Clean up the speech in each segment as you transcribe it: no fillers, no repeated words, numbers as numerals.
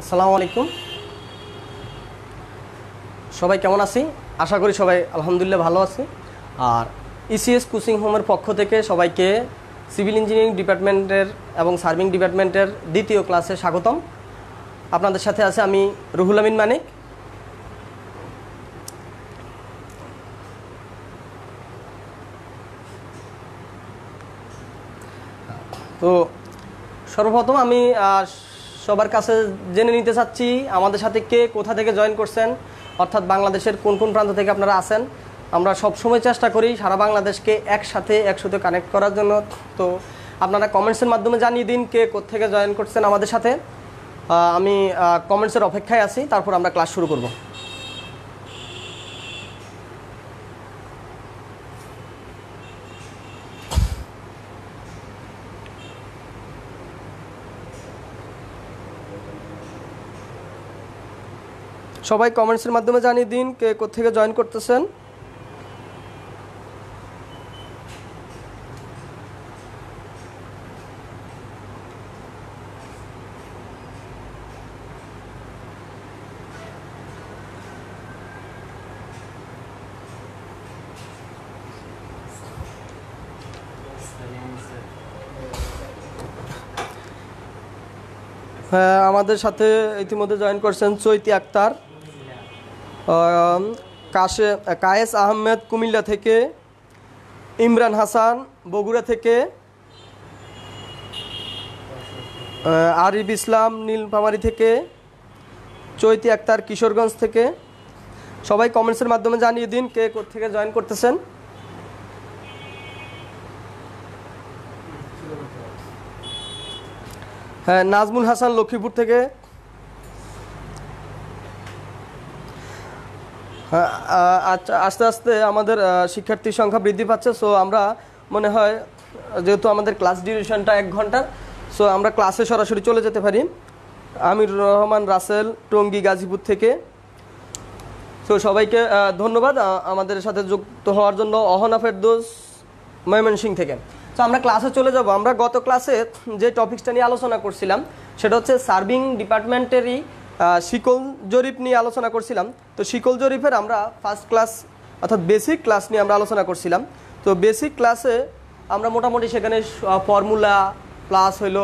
আসসালামু আলাইকুম, সবাই কেমন আছি? আশা করি সবাই আলহামদুলিল্লাহ ভালো আছি। আর ইসিএস কোচিং হোমের পক্ষ থেকে সবাইকে সিভিল ইঞ্জিনিয়ারিং ডিপার্টমেন্টের এবং সার্ভিং ডিপার্টমেন্টের দ্বিতীয় ক্লাসে স্বাগতম। আপনাদের সাথে আছে আমি রুহুল আমিন মানিক। তো সর্বপ্রথম আমি সবার কাছে জেনে নিতে চাচ্ছি আমাদের সাথে কে কোথা থেকে জয়েন করছেন, অর্থাৎ বাংলাদেশের কোন কোন প্রান্ত থেকে আপনারা আছেন। আমরা সবসময় চেষ্টা করি সারা বাংলাদেশকে একসাথে কানেক্ট করার জন্য। তো আপনারা কমেন্টসের মাধ্যমে জানিয়ে দিন কে কোত্থেকে জয়েন করছেন আমাদের সাথে। আমি কমেন্টসের অপেক্ষায় আছি, তারপর আমরা ক্লাস শুরু করব। সবাই কমেন্টসের মাধ্যমে জানিয়ে দিন কে কোত্থেকে জয়েন করতেছেন। হ্যাঁ, আমাদের সাথে ইতিমধ্যে জয়েন করছেন চৈতি আক্তার, কায়েস আহমেদ কুমিল্লা থেকে, ইমরান হাসান বগুড়া থেকে, আরিফ ইসলাম নীলফামারী থেকে, চৈতি আক্তার কিশোরগঞ্জ থেকে। সবাই কমেন্টসের মাধ্যমে জানিয়ে দিন কে কোত্থেকে জয়েন করতেছেন। হ্যাঁ, নাজমুল হাসান লক্ষ্মীপুর থেকে। আচ্ছা, আস্তে আস্তে আমাদের শিক্ষার্থীর সংখ্যা বৃদ্ধি পাচ্ছে। সো আমরা মনে হয় যেহেতু আমাদের ক্লাস ডিউরেশনটা 1 ঘন্টার, সো আমরা ক্লাসে সরাসরি চলে যেতে পারি। আমির রহমান রাসেল টঙ্গী গাজীপুর থেকে। সো সবাইকে ধন্যবাদ আমাদের সাথে যুক্ত হওয়ার জন্য। অহনা ফেরদৌস ময়মনসিংহ থেকে। তো আমরা ক্লাসে চলে যাব। আমরা গত ক্লাসে যে টপিকসটা নিয়ে আলোচনা করছিলাম সেটা হচ্ছে সার্ভিং ডিপার্টমেন্টেরই শিকল জরিপ নিয়ে আলোচনা করছিলাম। তো শিকল জরিপের আমরা ফার্স্ট ক্লাস অর্থাৎ বেসিক ক্লাস নিয়ে আমরা আলোচনা করছিলাম। তো বেসিক ক্লাসে আমরা মোটামুটি সেখানে ফর্মুলা প্লাস হইলো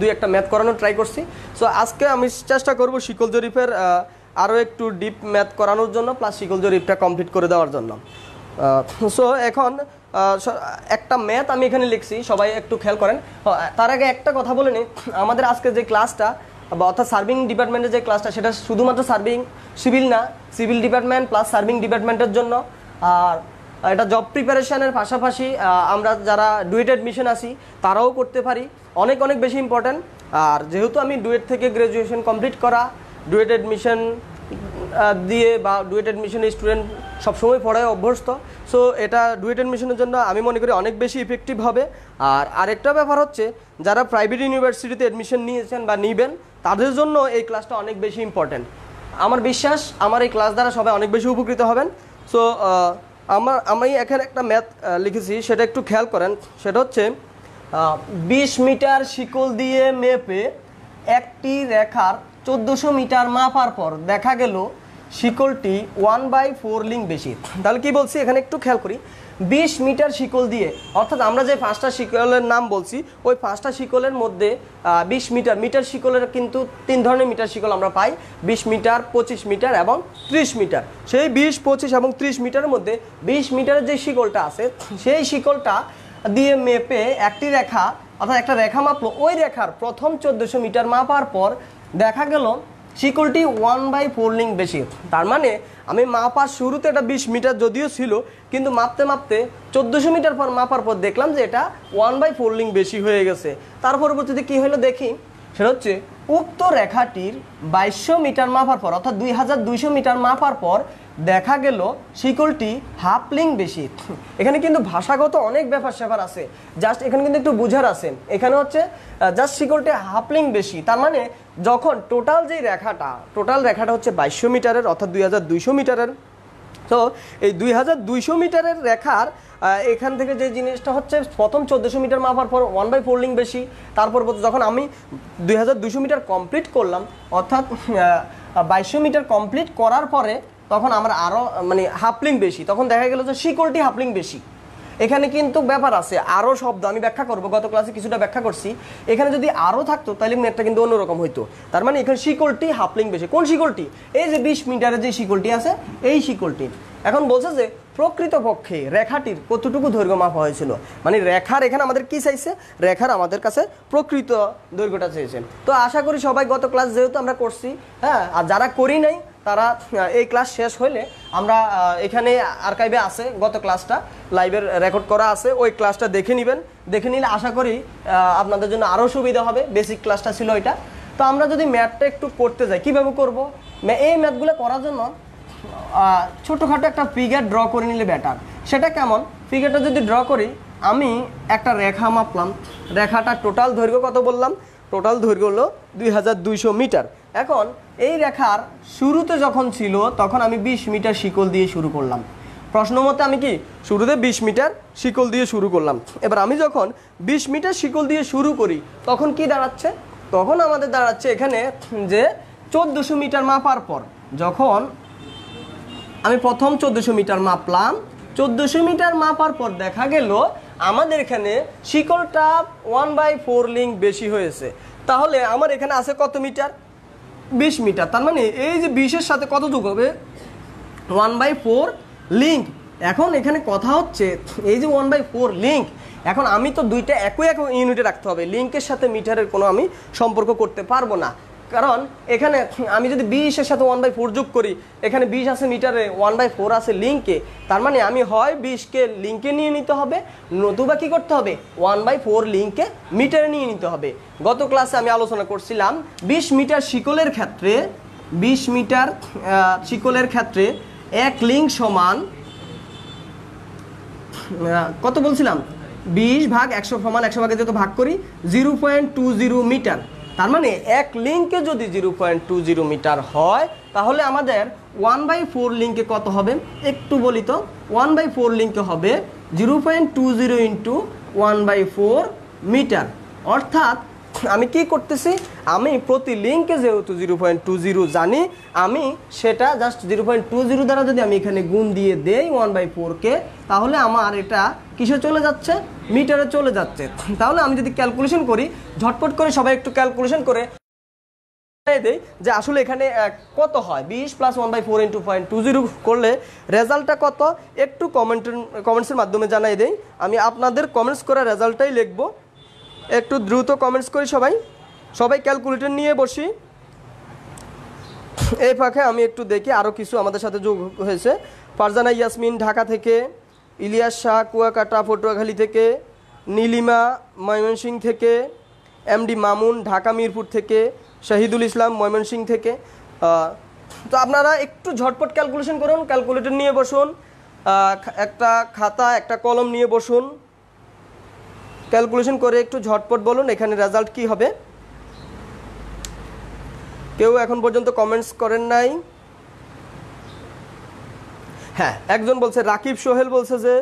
2-1টা ম্যাথ করানোর ট্রাই করছি। সো আজকে আমি চেষ্টা করব শিকল জরিপের আরও একটু ডিপ ম্যাথ করানোর জন্য, প্লাস শিকল জরিপটা কমপ্লিট করে দেওয়ার জন্য। সো এখন একটা ম্যাথ আমি এখানে লিখছি, সবাই একটু খেয়াল করেন। তার আগে একটা কথা বলে নিই, আমাদের আজকে যে ক্লাসটা বা অর্থাৎ সার্ভিং ডিপার্টমেন্টের যে ক্লাসটা সেটা শুধুমাত্র সিভিল না, সিভিল ডিপার্টমেন্ট প্লাস সার্ভিং ডিপার্টমেন্টের জন্য। আর এটা জব প্রিপারেশনের পাশাপাশি আমরা যারা ডুয়েট অ্যাডমিশন আছি তারাও করতে পারি, অনেক অনেক বেশি ইম্পর্ট্যান্ট। আর যেহেতু আমি ডুয়েট থেকে গ্র্যাজুয়েশন কমপ্লিট করা, ডুয়েট অ্যাডমিশন দিয়ে বা ডুয়েট অ্যাডমিশনের স্টুডেন্ট সবসময় পড়ায় অভ্যস্ত। সো এটা ডুয়েট অ্যাডমিশনের জন্য আমি মনে করি অনেক বেশি ইফেক্টিভ হবে। আর আরেকটা ব্যাপার হচ্ছে, যারা প্রাইভেট ইউনিভার্সিটিতে অ্যাডমিশন নিয়েছেন বা নিবেন তাদের জন্য এই ক্লাসটা অনেক বেশি ইম্পর্ট্যান্ট। আমার বিশ্বাস আমার এই ক্লাস দ্বারা সবাই অনেক বেশি উপকৃত হবেন। সো আমি এখানে একটা ম্যাথ লিখেছি, সেটা একটু খেয়াল করেন। সেটা হচ্ছে 20 মিটার শিকল দিয়ে মেপে একটি রেখার 1400 মিটার মাপার পর দেখা গেল শিকলটি 1/4 লিঙ্ক বেশি। তাহলে কি বলছি এখানে একটু খেয়াল করি। 20 মিটার শিকল দিয়ে, অর্থাৎ আমরা যে 5টা শিকলের নাম বলছি ওই 5টা শিকলের মধ্যে 20 মিটার শিকলের কিন্তু 3 ধরনের মিটার শিকল আমরা পাই, 20 মিটার, 25 মিটার এবং 30 মিটার। সেই 20, 25 এবং 30 মিটারের মধ্যে 20 মিটারের যে শিকলটা আছে সেই শিকলটা দিয়ে মেপে একটি রেখা অর্থাৎ একটা রেখা মাপলো। ওই রেখার প্রথম 1400 মিটার মাপার পর দেখা গেল শিকলটি 1/4 লিঙ্ক বেশি। তার মানে আমি মাপার শুরুতে এটা 20 মিটার যদিও ছিল, কিন্তু মাপতে মাপতে 1400 মিটার পর মাপার পর দেখলাম যে এটা 1/4 লিঙ্ক বেশি হয়ে গেছে। তার পরবর্তীতে কী হলো দেখি, সেটা হচ্ছে উক্ত রেখাটির 2200 মিটার মাপার পর অর্থাৎ 2200 মিটার মাপার পর দেখা গেল শিকলটি হাফ লিঙ্ক বেশি। এখানে কিন্তু ভাষাগত অনেক ব্যাপার স্যাপার আছে, জাস্ট এখানে কিন্তু একটু বুঝার আছেন। এখানে হচ্ছে জাস্ট শিকলটি হাফ লিঙ্ক বেশি, তার মানে যখন টোটাল রেখাটা হচ্ছে 2200 মিটারের অর্থাৎ 2200 মিটারের। তো এই 2200 মিটারের রেখার এখান থেকে যে জিনিসটা হচ্ছে প্রথম 1400 মিটার মাপার পর 1/4 লিঙ্ক বেশি, তারপর যখন আমি 2200 মিটার কমপ্লিট করলাম, অর্থাৎ 2200 মিটার কমপ্লিট করার পরে তখন আমার আরও মানে হাফ লিঙ্ক বেশি, তখন দেখা গেল যে শিকলটি হাফ লিঙ্ক বেশি। এখানে কিন্তু ব্যাপার আছে, আরও শব্দ আমি ব্যাখ্যা করব, গত ক্লাসে কিছুটা ব্যাখ্যা করছি। এখানে যদি আরও থাকতো তাহলে ম্যাথটা কিন্তু অন্যরকম হইতো। তার মানে এখানে শিকলটি হাফ লিঙ্ক বেশি। কোন শিকলটি? এই যে 20 মিটারের যে শিকলটি আছে এই শিকলটি। এখন বলছে যে প্রকৃতপক্ষে রেখাটির কতটুকু দৈর্ঘ্য মাপা হয়েছিল, মানে রেখার এখানে আমাদের কি চাইছে, রেখার আমাদের কাছে প্রকৃত দৈর্ঘ্যটা চেয়েছেন। তো আশা করি সবাই গত ক্লাস যেহেতু আমরা করছি, হ্যাঁ, আর যারা করি নাই তারা এই ক্লাস শেষ হইলে আমরা এখানে আর্কাইভে আছে গত ক্লাসটা লাইভের রেকর্ড করা আছে, ওই ক্লাসটা দেখে নেবেন। দেখে নিলে আশা করি আপনাদের জন্য আরও সুবিধা হবে। বেসিক ক্লাসটা ছিল ওইটা। তো আমরা যদি ম্যাথটা একটু করতে যাই, কীভাবে করব? এই ম্যাথগুলো করার জন্য ছোটোখাটো একটা ফিগার ড্র করে নিলে বেটার। সেটা কেমন? ফিগারটা যদি ড্র করি, আমি একটা রেখা মাপলাম, রেখাটা টোটাল দৈর্ঘ্য কত বললাম? টোটাল দৈর্ঘ্য হলো 2200 মিটার। এখন এই রেখার শুরুতে যখন ছিল তখন আমি 20 মিটার শিকল দিয়ে শুরু করলাম। প্রশ্ন মতে আমি কি শুরুতে 20 মিটার শিকল দিয়ে শুরু করলাম। এবার আমি যখন 20 মিটার শিকল দিয়ে শুরু করি তখন কি দাঁড়াচ্ছে? তখন আমাদের দাঁড়াচ্ছে এখানে যে 1400 মিটার মাপার পর, যখন আমি প্রথম 1400 মিটার মাপলাম, 1400 মিটার মাপার পর দেখা গেল আমাদের এখানে শিকলটা 1/4 লিঙ্ক বেশি হয়েছে। তাহলে আমার এখানে আছে কত মিটার? 20 মিটার। তার মানে এই যে 20-এর সাথে কত যোগ হবে? 1/4 লিঙ্ক। এখন এখানে কথা হচ্ছে এই যে 1/4 লিঙ্ক, এখন আমি তো দুইটা একই ইউনিটে রাখতে হবে, লিঙ্কের সাথে মিটারের কোনো আমি সম্পর্ক করতে পারবো না। কারণ এখানে আমি যদি 20-এর সাথে 1/4 যোগ করি, এখানে 20 আছে মিটারে, 1/4 আছে লিঙ্কে। তার মানে আমি হয় 20-কে লিঙ্কে নিয়ে নিতে হবে, নতুবা কি করতে হবে? 1/4 লিঙ্কে মিটারে নিয়ে নিতে হবে। গত ক্লাসে আমি আলোচনা করছিলাম 20 মিটার শিকলের ক্ষেত্রে, 20 মিটার শিকলের ক্ষেত্রে 1 লিঙ্ক সমান কত বলছিলাম? 20 ভাগ 100 সমান 100 ভাগে যত ভাগ করি 0.20 মিটার। তার মানে 1 লিঙ্কে যদি 0.20 মিটার হয় তাহলে আমাদের 1/4 লিঙ্কে কত হবে একটু বলি তো? 1/4 লিঙ্কে হবে 0.20 ইন্টু 1/4 মিটার। অর্থাৎ আমি কি করতেছি, আমি প্রতি লিঙ্কে যেহেতু 0.20 জানি, আমি সেটা জাস্ট 0.20 দ্বারা যদি আমি এখানে গুণ দিয়ে দেই 1/4-কে, তাহলে আমার এটা কিসে চলে যাচ্ছে? মিটারে চলে যাচ্ছে। তাহলে আমি যদি ক্যালকুলেশন করি, ঝটপট করে সবাই একটু ক্যালকুলেশন করে দেই যে আসলে এখানে কত হয়। 20 + 1/4 × 0.20 করলে রেজাল্টটা কত একটু কমেন্টসের মাধ্যমে জানাই দেই। আমি আপনাদের কমেন্টস করা রেজাল্টটাই লিখবো। একটু দ্রুত কমেন্টস করি সবাই ক্যালকুলেটর নিয়ে বসি। এই ফাঁকে আমি একটু দেখি আরও কিছু আমাদের সাথে যোগ হয়েছে। ফারজানা ইয়াসমিন ঢাকা থেকে, ইলিয়াস শাহ কুয়াকাটা পটুয়াখালী থেকে, নীলিমা ময়মনসিংহ থেকে, এমডি মামুন ঢাকা মিরপুর থেকে, শহীদুল ইসলাম ময়মনসিংহ থেকে। তো আপনারা একটু ঝটপট ক্যালকুলেশন করুন, ক্যালকুলেটর নিয়ে বসুন, একটা খাতা একটা কলম নিয়ে বসুন, ক্যালকুলেশন করে একটু ঝটপট বলুন এখানে রেজাল্ট কি হবে। কেউ এখন পর্যন্ত কমেন্টস করেন নাই। হ্যাঁ, একজন বলছে, রাকিব সোহেল বলছে যে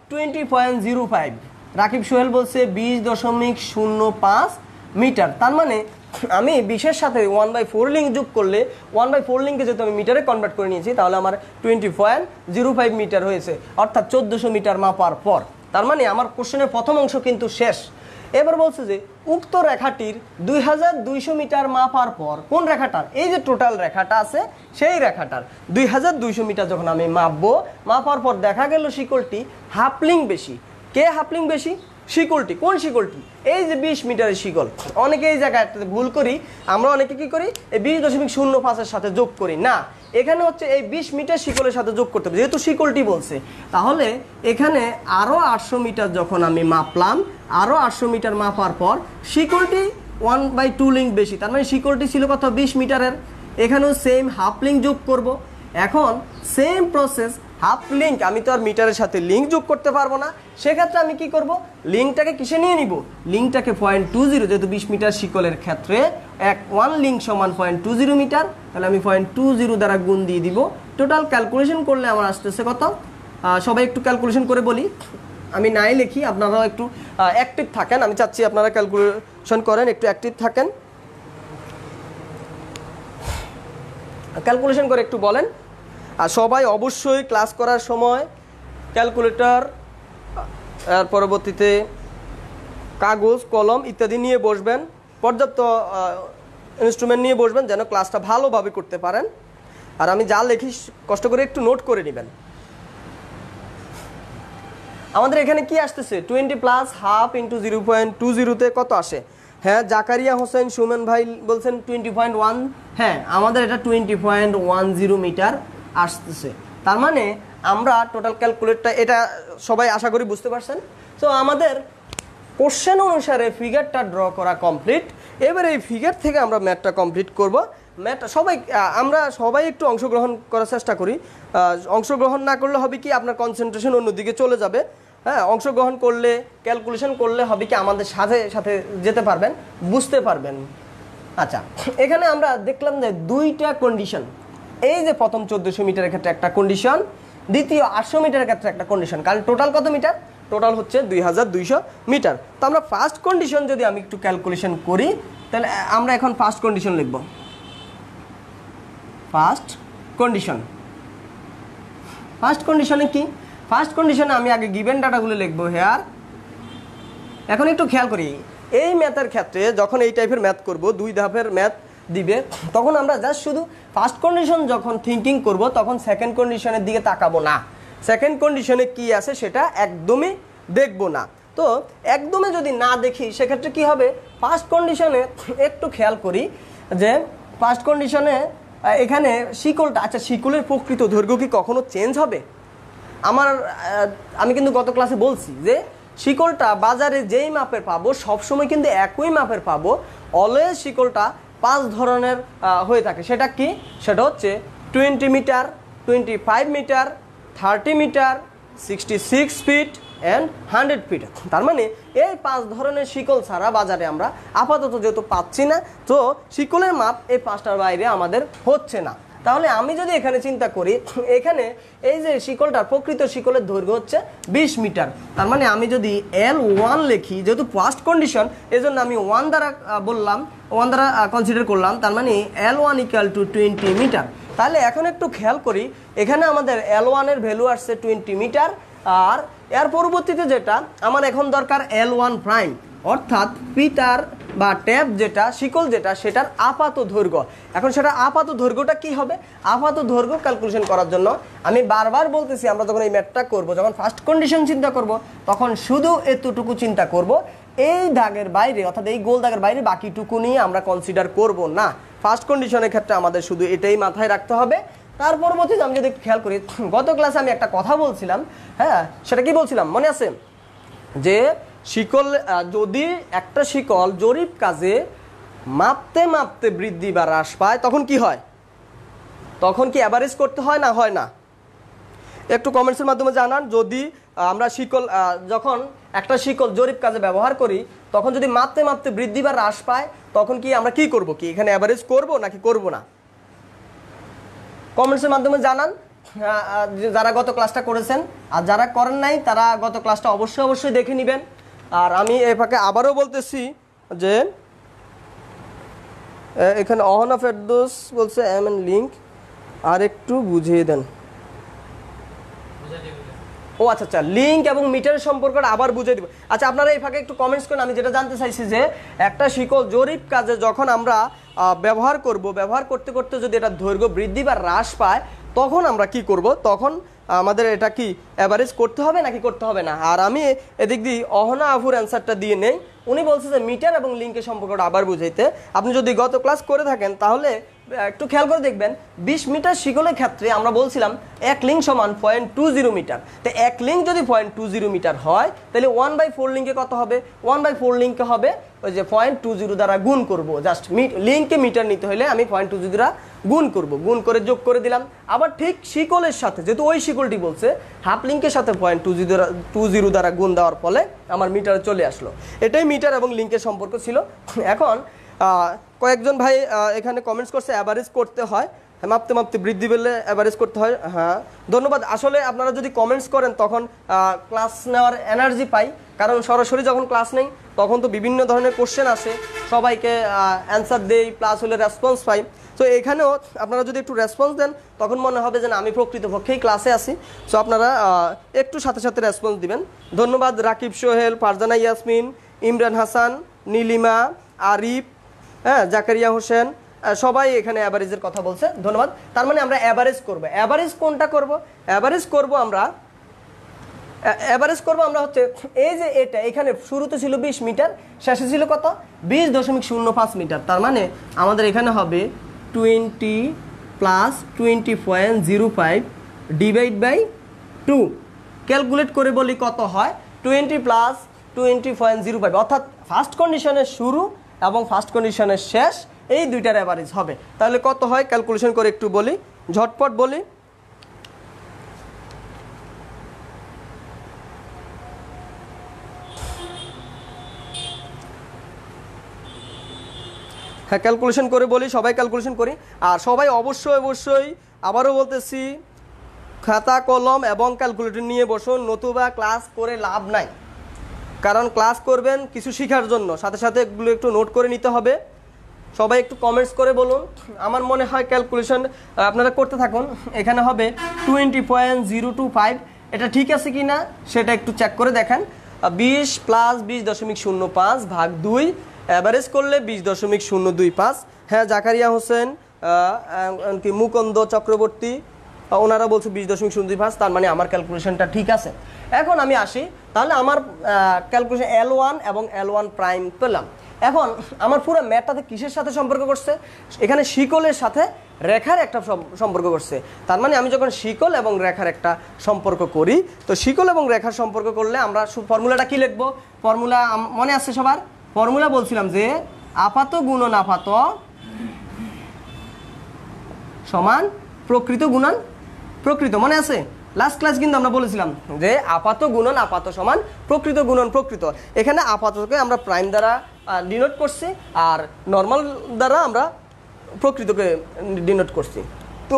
20.05, রাকিব সোহেল বলছে 20.05 মিটার। তার মানে আমি 20-এর সাথে 1/4 লিঙ্ক যোগ করলে 1/4 লিঙ্কে যেহেতু আমি মিটারে কনভার্ট করে নিয়েছি, তাহলে আমার 20.05 মিটার হয়েছে, অর্থাৎ 1400 মিটার মাপার পর। তার মানে আমার কোশ্চেনের প্রথম অংশ কিন্তু শেষ। এবার বলছে যে উক্ত রেখাটির 2200 মিটার মাপার পর, কোন রেখাটার? এই যে টোটাল রেখাটা আছে সেই রেখাটার 2200 মিটার যখন আমি মাপবো, মাপার পর দেখা গেল শিকলটি হাফ লিঙ্ক বেশি। কে হাফ লিঙ্ক বেশি? শিকলটি। কোন শিকলটি? এই যে 20 মিটারের শিকল। অনেকে এই জায়গায় ভুল করি, আমরা অনেকে কি করি, এই 20.05-এর সাথে যোগ করি না, এখানে হচ্ছে এই 20 মিটার শিকলের সাথে যোগ করতে হবে, যেহেতু শিকলটি বলছে। তাহলে এখানে আরও 800 মিটার যখন আমি মাপলাম, আরও 800 মিটার মাপার পর শিকলটি 1/2 লিঙ্ক বেশি। তার মানে শিকলটি ছিল কত? 20 মিটারের। এখানেও সেম হাফ লিঙ্ক যোগ করব। এখন সেম প্রসেস, হাফ লিঙ্ক আমি তো আর মিটারের সাথে লিঙ্ক যোগ করতে পারবো না, সেক্ষেত্রে আমি কি করব? লিঙ্কটাকে কিসে নিয়ে নিব? লিঙ্কটাকে 0.20, যেহেতু 20 মিটার শিকলের ক্ষেত্রে 1 লিঙ্ক সমান 0.20 মিটার, তাহলে আমি 0.20 দ্বারা গুণ দিয়ে দিব। টোটাল ক্যালকুলেশন করলে আমার আসতেছে কত? সবাই একটু ক্যালকুলেশন করে বলি, আমি নাই লিখি, আপনারাও একটু অ্যাক্টিভ থাকেন। আমি চাচ্ছি আপনারা ক্যালকুলেশন করেন, একটু অ্যাক্টিভ থাকেন, ক্যালকুলেশন করে একটু বলেন। আর সবাই অবশ্যই ক্লাস করার সময় ক্যালকুলেটর, এর পরবর্তীতে কাগজ কলম ইত্যাদি নিয়ে বসবেন, পর্যাপ্ত ইনস্ট্রুমেন্ট নিয়ে বসবেন যেন ক্লাসটা ভালোভাবে করতে পারেন। আর আমি যা লিখি কষ্ট করে একটু নোট করে নেবেন। আমাদের এখানে কি আসতেছে 20 প্লাস হাফ ইন্টু 0.20 কত আসে? হ্যাঁ, জাকারিয়া হোসেন সুমন ভাই বলছেন 20.1। হ্যাঁ, আমাদের এটা 20.10 মিটার আসতেছে। তার মানে আমরা টোটাল ক্যালকুলেটটা, এটা সবাই আশা করি বুঝতে পারছেন। তো আমাদের কোশ্চেন অনুসারে ফিগারটা ড্র করা কমপ্লিট। এবার এই ফিগার থেকে আমরা ম্যাথটা কমপ্লিট করব। ম্যাথটা আমরা সবাই একটু অংশগ্রহণ করার চেষ্টা করি। অংশগ্রহণ না করলে হবে কি, আপনার কনসেন্ট্রেশন অন্যদিকে চলে যাবে। হ্যাঁ, অংশগ্রহণ করলে, ক্যালকুলেশন করলে হবে কি, আমাদের সাথে সাথে যেতে পারবেন, বুঝতে পারবেন। আচ্ছা, এখানে আমরা দেখলাম যে দুইটা কন্ডিশন। এই যে প্রথম 1400 মিটারের ক্ষেত্রে একটা কন্ডিশন, দ্বিতীয় 800 মিটারের ক্ষেত্রে একটা কন্ডিশন। কারণ টোটাল কত মিটার? টোটাল হচ্ছে 2200 মিটার। তো আমরা ফার্স্ট কন্ডিশন যদি আমি একটু ক্যালকুলেশন করি, তাহলে আমরা এখন ফার্স্ট কন্ডিশন লিখব। ফার্স্ট কন্ডিশনে কি? ফার্স্ট কন্ডিশনে আমি আগে গিভেন ডাটাগুলো লিখবো হেয়ার। এখন একটু খেয়াল করি, এই ম্যাথের ক্ষেত্রে যখন এই টাইপের ম্যাথ করব, 2 ধাপের ম্যাথ দিবে, তখন আমরা জাস্ট শুধু ফার্স্ট কন্ডিশন যখন থিঙ্কিং করব, তখন সেকেন্ড কন্ডিশনের দিকে তাকাবো না। সেকেন্ড কন্ডিশনে কি আছে সেটা একদমই দেখব না। তো একদমই যদি না দেখি, সেক্ষেত্রে কি হবে? ফার্স্ট কন্ডিশনে একটু খেয়াল করি যে ফার্স্ট কন্ডিশনে এখানে শিকলটা, আচ্ছা শিকলের প্রকৃত দৈর্ঘ্য কি কখনো চেঞ্জ হবে? আমি কিন্তু গত ক্লাসে বলছি যে শিকলটা বাজারে যেই মাপের পাবো সবসময় কিন্তু একই মাপের পাবো। অলওয়েজ শিকলটা 5 ধরনের হয়ে থাকে। সেটা কি? সেটা হচ্ছে 20 metre, 25 metre, 30 metre, 66 feet and 100 feet. তার মানে এই 5 ধরনের শিকল ছাড়া বাজারে আমরা আপাতত যেহেতু পাচ্ছি না, তো শিকলের মাপ এই 5টার বাইরে আমাদের হচ্ছে না। তাহলে আমি যদি এখানে চিন্তা করি, এখানে এই যে শিকলটার প্রকৃত শিকলের দৈর্ঘ্য হচ্ছে 20 মিটার। তার মানে আমি যদি L1 লিখি, যেহেতু ফার্স্ট কন্ডিশন, এজন্য আমি 1 দ্বারা বললাম, 1 দ্বারা কনসিডার করলাম। তার মানে L1 = 20 মিটার। তাহলে এখন একটু খেয়াল করি, এখানে আমাদের L1 এর ভ্যালু আসছে 20 মিটার। আর এর পরবর্তীতে যেটা আমার এখন দরকার L1 প্রাইম, অর্থাৎ পিতার বা ট্যাব যেটা, শিকল যেটা, সেটার আপাত দৈর্ঘ্য। এখন সেটা আপাত দৈর্ঘ্যটা কি হবে? আপাত দৈর্ঘ্য ক্যালকুলেশন করার জন্য আমি বারবার বলতেছি, আমরা যখন এই ম্যাথটা করব, যখন ফার্স্ট কন্ডিশন চিন্তা করব, তখন শুধু এতটুকু চিন্তা করব। এই দাগের বাইরে, অর্থাৎ এই গোল দাগের বাইরে বাকিটুকু নিয়ে আমরা কনসিডার করব না। ফার্স্ট কন্ডিশনের ক্ষেত্রে আমাদের শুধু এটাই মাথায় রাখতে হবে। তার পরবর্তীতে আমি যদি একটু খেয়াল করি, গত ক্লাসে আমি একটা কথা বলছিলাম, হ্যাঁ সেটা কি বলছিলাম মনে আছে? যে শিকল, যদি একটা শিকল জরিপ কাজে মাপতে মাপতে বৃদ্ধি বা হ্রাস পায়, তখন কি হয়? তখন কি অ্যাভারেজ করতে হয় না হয় না? একটু কমেন্টসের মাধ্যমে জানান। যদি আমরা শিকল, যখন একটা শিকল জরিপ কাজে ব্যবহার করি, তখন যদি মাপতে মাপতে বৃদ্ধি বা হ্রাস পায়, তখন কি আমরা কি করব? কি এখানে অ্যাভারেজ করব নাকি করব না? কমেন্টসের মাধ্যমে জানান যারা গত ক্লাসটা করেছেন। আর যারা করেন নাই, তারা গত ক্লাসটা অবশ্যই দেখে নেবেন। আর আমি এই ফাঁকে আবারও বলতেছি যে এখানে অহনা ফেরদৌস বলছে এমএন লিঙ্ক, আর একটু বুঝিয়ে দেন। ও আচ্ছা, লিঙ্ক এবং মিটারের সম্পর্কটা আবার বুঝিয়ে দিব। আচ্ছা, আপনারা এই ফাঁকে একটু কমেন্টস করেন। আমি যেটা জানতে চাইছি যে একটা শিকল জরিপ কাজে যখন আমরা ব্যবহার করতে করতে যদি এটা দৈর্ঘ্য বৃদ্ধি বা হ্রাস পায়, তখন আমরা কি করব? তখন আমাদের এটা কি অ্যাভারেজ করতে হবে নাকি করতে হবে না? আর আমি এদিক দিয়ে অহনা আফুর অ্যান্সারটা দিয়ে নেই। উনি বলছে যে মিটার এবং লিঙ্কের সম্পর্কটা আবার বুঝাইতে। আপনি যদি গত ক্লাস করে থাকেন তাহলে একটু খেয়াল করে দেখবেন, 20 মিটার শিকলের ক্ষেত্রে আমরা বলছিলাম 1 লিঙ্ক সমান 0.20 মিটার। তো 1 লিঙ্ক যদি 0.20 মিটার হয়, তাহলে 1/4 লিঙ্কে কত হবে? 1/4 লিঙ্কে হবে ওই যে 0.20 দ্বারা গুণ করব। জাস্ট লিঙ্কে মিটার নিতে হলে আমি 0.20 দ্বারা গুণ করব, গুণ করে যোগ করে দিলাম। আবার ঠিক শিকলের সাথে, যেহেতু ওই শিকলটি বলছে, হাফ লিঙ্কের সাথে 0.20 দ্বারা গুণ দেওয়ার ফলে আমার মিটারে চলে আসলো। এটাই মিটার এবং লিঙ্কের সম্পর্ক ছিল। এখন কয়েকজন ভাই এখানে কমেন্টস করছে অ্যাভারেজ করতে হয়। মাপতে মাপতে বৃদ্ধি পেলে অ্যাভারেজ করতে হয়। হ্যাঁ, ধন্যবাদ। আসলে আপনারা যদি কমেন্টস করেন তখন ক্লাস নেওয়ার এনার্জি পাই, কারণ সরাসরি যখন ক্লাস নেই তখন তো বিভিন্ন ধরনের কোশ্চেন আসে, সবাইকে অ্যান্সার দেই, প্লাস হলে রেসপন্স পাই। তো এখানেও আপনারা যদি একটু রেসপন্স দেন তখন মনে হবে যে না, আমি প্রকৃতপক্ষেই ক্লাসে আসি। সো আপনারা একটু সাথে সাথে রেসপন্স দিবেন। ধন্যবাদ রাকিব সোহেল, ফারজানা ইয়াসমিন, ইমরান হাসান, নীলিমা, আরিফ, হ্যাঁ, জাকারিয়া হোসেন, সবাই এখানে অ্যাভারেজের কথা বলছে। ধন্যবাদ। তার মানে আমরা অ্যাভারেজ করবো। অ্যাভারেজ কোনটা করব? অ্যাভারেজ করব আমরা হচ্ছে এই যে এটা, এখানে শুরুতে ছিল 20 মিটার, শেষে ছিল কত? 20.05 মিটার। তার মানে আমাদের এখানে হবে 20 প্লাস 20.05 ডিভাইড বাই 2। ক্যালকুলেট করে বলি কত হয়? 20 প্লাস 20.05, অর্থাৎ ফার্স্ট কন্ডিশনের শুরু এবং ফার্স্ট কন্ডিশনের শেষ, এই দুইটার অ্যাভারেজ হবে। তাহলে কত হয় ক্যালকুলেশন করে একটু বলি, ঝটপট বলি। হ্যাঁ, ক্যালকুলেশন করে বলি, সবাই ক্যালকুলেশন করি। আর সবাই অবশ্যই আবারও বলতেছি, খাতা কলম এবং ক্যালকুলেটর নিয়ে বসুন, নতুবা ক্লাস করে লাভ নাই। কারণ ক্লাস করবেন কিছু শেখার জন্য, সাথে সাথে এগুলো একটু নোট করে নিতে হবে। সবাই একটু কমেন্টস করে বলুন। আমার মনে হয় ক্যালকুলেশন আপনারা করতে থাকুন। এখানে হবে 20.025, এটা ঠিক আছে কি না সেটা একটু চেক করে দেখেন। 20 প্লাস 20.05 ভাগ 2, অ্যাভারেজ করলে 20.025। হ্যাঁ, জাকারিয়া হোসেন, কি মুকুন্দ চক্রবর্তী, ওনারা বলছে 20.025। তার মানে আমার ক্যালকুলেশনটা ঠিক আছে। এখন আমি আসি, তাহলে আমার ক্যালকুলেশন L1 এবং L1 প্রাইম পেলাম। এখন আমার পুরো ম্যাথটাতে কিসের সাথে সম্পর্ক করছে? এখানে শিকলের সাথে রেখার একটা সম্পর্ক করছে। তার মানে আমি যখন শিকল এবং রেখার একটা সম্পর্ক করি, তো শিকল এবং রেখার সম্পর্ক করলে আমরা ফর্মুলাটা কি লিখবো? ফর্মুলা মনে আছে সবার? ফর্মুলা বলছিলাম যে আপাত গুণন আপাত সমান প্রকৃত গুণন প্রকৃত, মনে আছে? লাস্ট ক্লাস কিন্তু আমরা বলেছিলাম যে আপাত গুণন আপাত সমান প্রকৃত গুণন প্রকৃত। এখানে আপাতকে আমরা প্রাইম দ্বারা ডিনোট করছি, আর নর্মাল দ্বারা আমরা প্রকৃতকে ডিনোট করছি। তো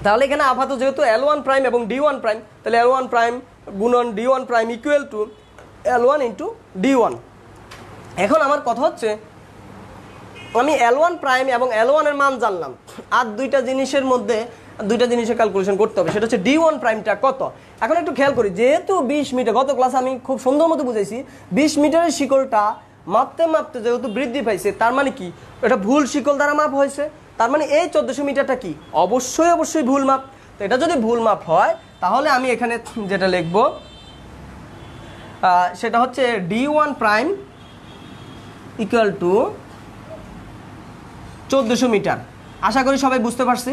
তাহলে এখানে আপাত যেহেতু L1 প্রাইম এবং D1 প্রাইম, তাহলে L1 প্রাইম গুণন D1 prime equal two L1 into D1। এখন আমার কথা হচ্ছে, আমি L1 প্রাইম এবং L1 এর মান জানলাম, আর দুইটা জিনিসের ক্যালকুলেশন করতে হবে। সেটা হচ্ছে D1 প্রাইমটা কত। এখন একটু খেয়াল করি, যেহেতু 20 মিটার, গত ক্লাসে আমি খুব সুন্দর মতো বুঝাইছি, 20 মিটারের শিকলটা মাপতে মাপতে যেহেতু বৃদ্ধি পাইছে, তার মানে কি এটা ভুল শিকল দ্বারা মাপ হয়েছে। তার মানে এই 1400 মিটারটা কি? অবশ্যই ভুল মাপ। তো এটা যদি ভুল মাপ হয়, তাহলে আমি এখানে যেটা লিখব সেটা হচ্ছে D1 prime equal to 1400 metre. আশা করি সবাই বুঝতে পারছি।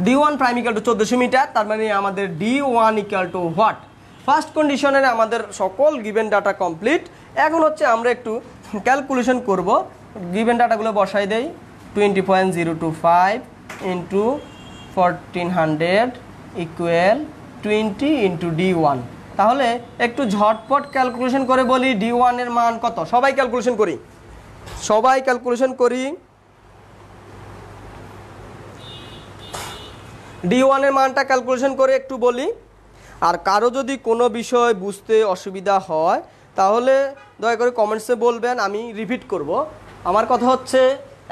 D1 prime equal to 1400 metre. তার মানে আমাদের D1 equal to what? First কন্ডিশনের আমাদের সকল গিভেন ডাটা কমপ্লিট। এখন হচ্ছে আমরা একটু ক্যালকুলেশন করব। গিভেন ডাটাগুলো বসাই দেই। 20.025 ইন্টু 1400 ইকুয়াল 20 ইন্টু D1। তাহলে একটু ঝটপট ক্যালকুলেশন করে বলি D1 এর মান কত। সবাই ক্যালকুলেশন করি। D1 এর মানটা ক্যালকুলেশন করে একটু বলি। আর কারো যদি কোনো বিষয় বুঝতে অসুবিধা হয় তাহলে দয়া করে কমেন্টসে বলবেন, আমি রিপিট করব। আমার কথা হচ্ছে,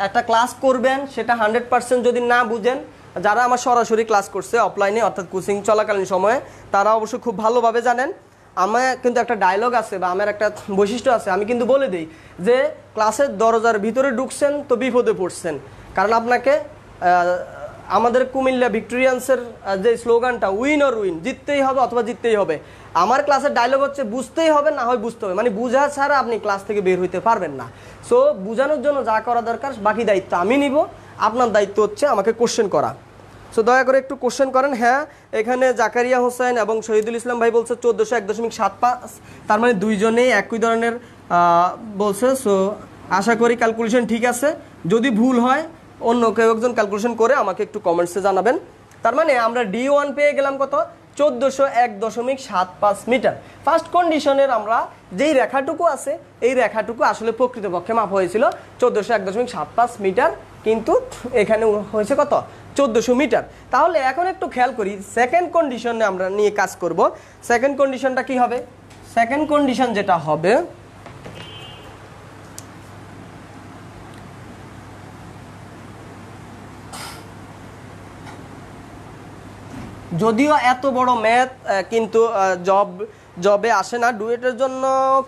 একটা ক্লাস করবেন, সেটা 100% যদি না বুঝেন, যারা আমার সরাসরি ক্লাস করছে অফলাইনে অর্থাৎ কোচিং চলাকালীন সময়ে, তারা অবশ্য খুব ভালোভাবে জানেন। আমার কিন্তু একটা ডায়লগ আছে বা আমার একটা বৈশিষ্ট্য আছে, আমি কিন্তু বলে দিই যে ক্লাসের দরজার ভিতরে ঢুকছেন তো বিপদে পড়ছেন। কারণ আপনাকে আমাদের কুমিল্লা ভিক্টোরিয়ান্সের যে স্লোগানটা উইন অর উইন, জিততেই হবে অথবা জিততেই হবে। আমার ক্লাসের ডায়লগ হচ্ছে বুঝতেই হবে, না হয় বুঝতে হবে। মানে বুঝা ছাড়া আপনি ক্লাস থেকে বের হইতে পারবেন না। সো বোঝানোর জন্য যা করা দরকার বাকি দায়িত্ব আমি নিব, আপনার দায়িত্ব হচ্ছে আমাকে কোশ্চেন করা। সো দয়া করে একটু কোশ্চেন করেন। হ্যাঁ, এখানে জাকারিয়া হোসেন এবং শহীদুল ইসলাম ভাই বলছে 1401.75, তার মানে দুইজনেই একই ধরনের বলছে। সো আশা করি ক্যালকুলেশন ঠিক আছে। যদি ভুল হয় অন্য কেউ একজন ক্যালকুলেশন করে আমাকে একটু কমেন্টসে জানাবেন। তার মানে আমরা D1 পেয়ে গেলাম কত? 1401.75 মিটার। ফার্স্ট কন্ডিশনের আমরা যেই রেখাটুকু আছে, এই রেখাটুকু আসলে প্রকৃতপক্ষে মাপ হয়েছিল 1401.75 মিটার, কিন্তু এখানে হয়েছে কত? 1400 মিটার। তাহলে এখন একটু খেয়াল করি সেকেন্ড কন্ডিশনে আমরা নিয়ে কাজ করব। সেকেন্ড কন্ডিশনটা কি হবে? সেকেন্ড কন্ডিশন যেটা হবে, যদিও এত বড় ম্যাথ কিন্তু জবে আসে না, ডুয়েটের জন্য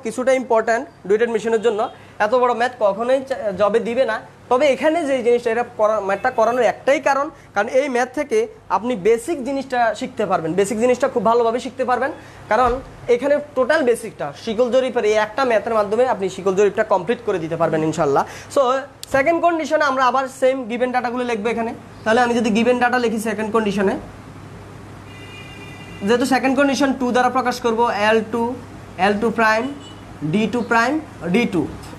কিছুটা ইম্পর্ট্যান্ট, ডুয়েটের মিশনের জন্য এত বড় ম্যাথ কখনোই জবে দিবে না। তবে এখানে যে জিনিসটা, এটা ম্যাথটা করানোর একটাই কারণ এই ম্যাথ থেকে আপনি বেসিক জিনিসটা শিখতে পারবেন, বেসিক জিনিসটা খুব ভালোভাবে শিখতে পারবেন। কারণ এখানে টোটাল বেসিকটা শিকল জরিপের এই একটা ম্যাথের মাধ্যমে আপনি শিকল জরিপটা কমপ্লিট করে দিতে পারবেন ইনশাল্লাহ। সো সেকেন্ড কন্ডিশনে আমরা আবার সেম গিভেন ডাটাগুলো লিখবো এখানে। তাহলে আমি যদি গিভেন ডাটা লিখি সেকেন্ড কন্ডিশনে, যেহেতু সেকেন্ড কন্ডিশন 2 দ্বারা প্রকাশ করব, L2 prime D2 prime D2,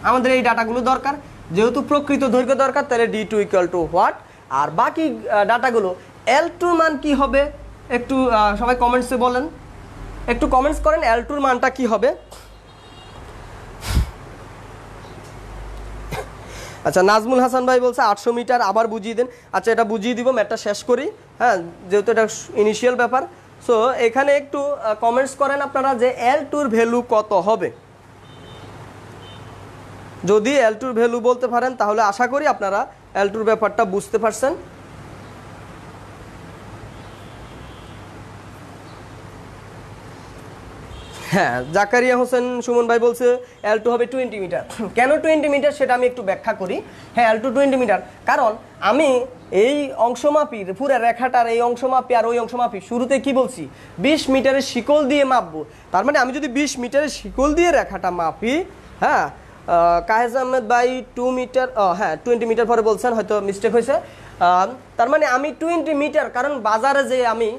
আমাদের এই ডাটাগুলো দরকার। যেহেতু প্রকৃত দৈর্ঘ্য দরকার, তাহলে D2 ইকুয়াল টু হোয়াট, আর বাকি ডাটাগুলো L2 মান কি হবে একটু সবাই কমেন্টসে বলেন, একটু কমেন্টস করেন L2 মানটা কি হবে। আচ্ছা, নাজমুল হাসান ভাই বলছে 800 মিটার, আবার বুঝিয়ে দেন। আচ্ছা, এটা বুঝিয়ে দিব, ম্যাথটা শেষ করি, হ্যাঁ, যেহেতু এটা ইনিশিয়াল ব্যাপার। সো এখানে একটু কমেন্টস করেন আপনারা যে L2 ভ্যালু কত হবে। যদি L2 ভ্যালু বলতে পারেন তাহলে আশা করি আপনারা L2 ব্যাপারটা বুঝতে পারছেন। হ্যাঁ, জাকারিয়া হোসেন সুমন ভাই বলছে L2 হবে 20 মিটার। কেন 20 মিটার সেটা আমি একটু ব্যাখ্যা করি। হ্যাঁ, L2 20 মিটার, কারণ আমি এই অংশমাপির পুরো রেখাটার এই অংশমাপি আর ওই অংশমাপি শুরুতে কি বলছি 20 মিটারের শিকল দিয়ে মাপবো। তার মানে আমি যদি 20 মিটারের শিকল দিয়ে রেখাটা মাপি, হ্যাঁ, কাহেজ আহমেদ ভাই 2 মিটার, হ্যাঁ 20 মিটার পরে বলছেন, হয়তো মিস্টেক হয়েছে। তার মানে আমি 20 মিটার, কারণ বাজারে যে আমি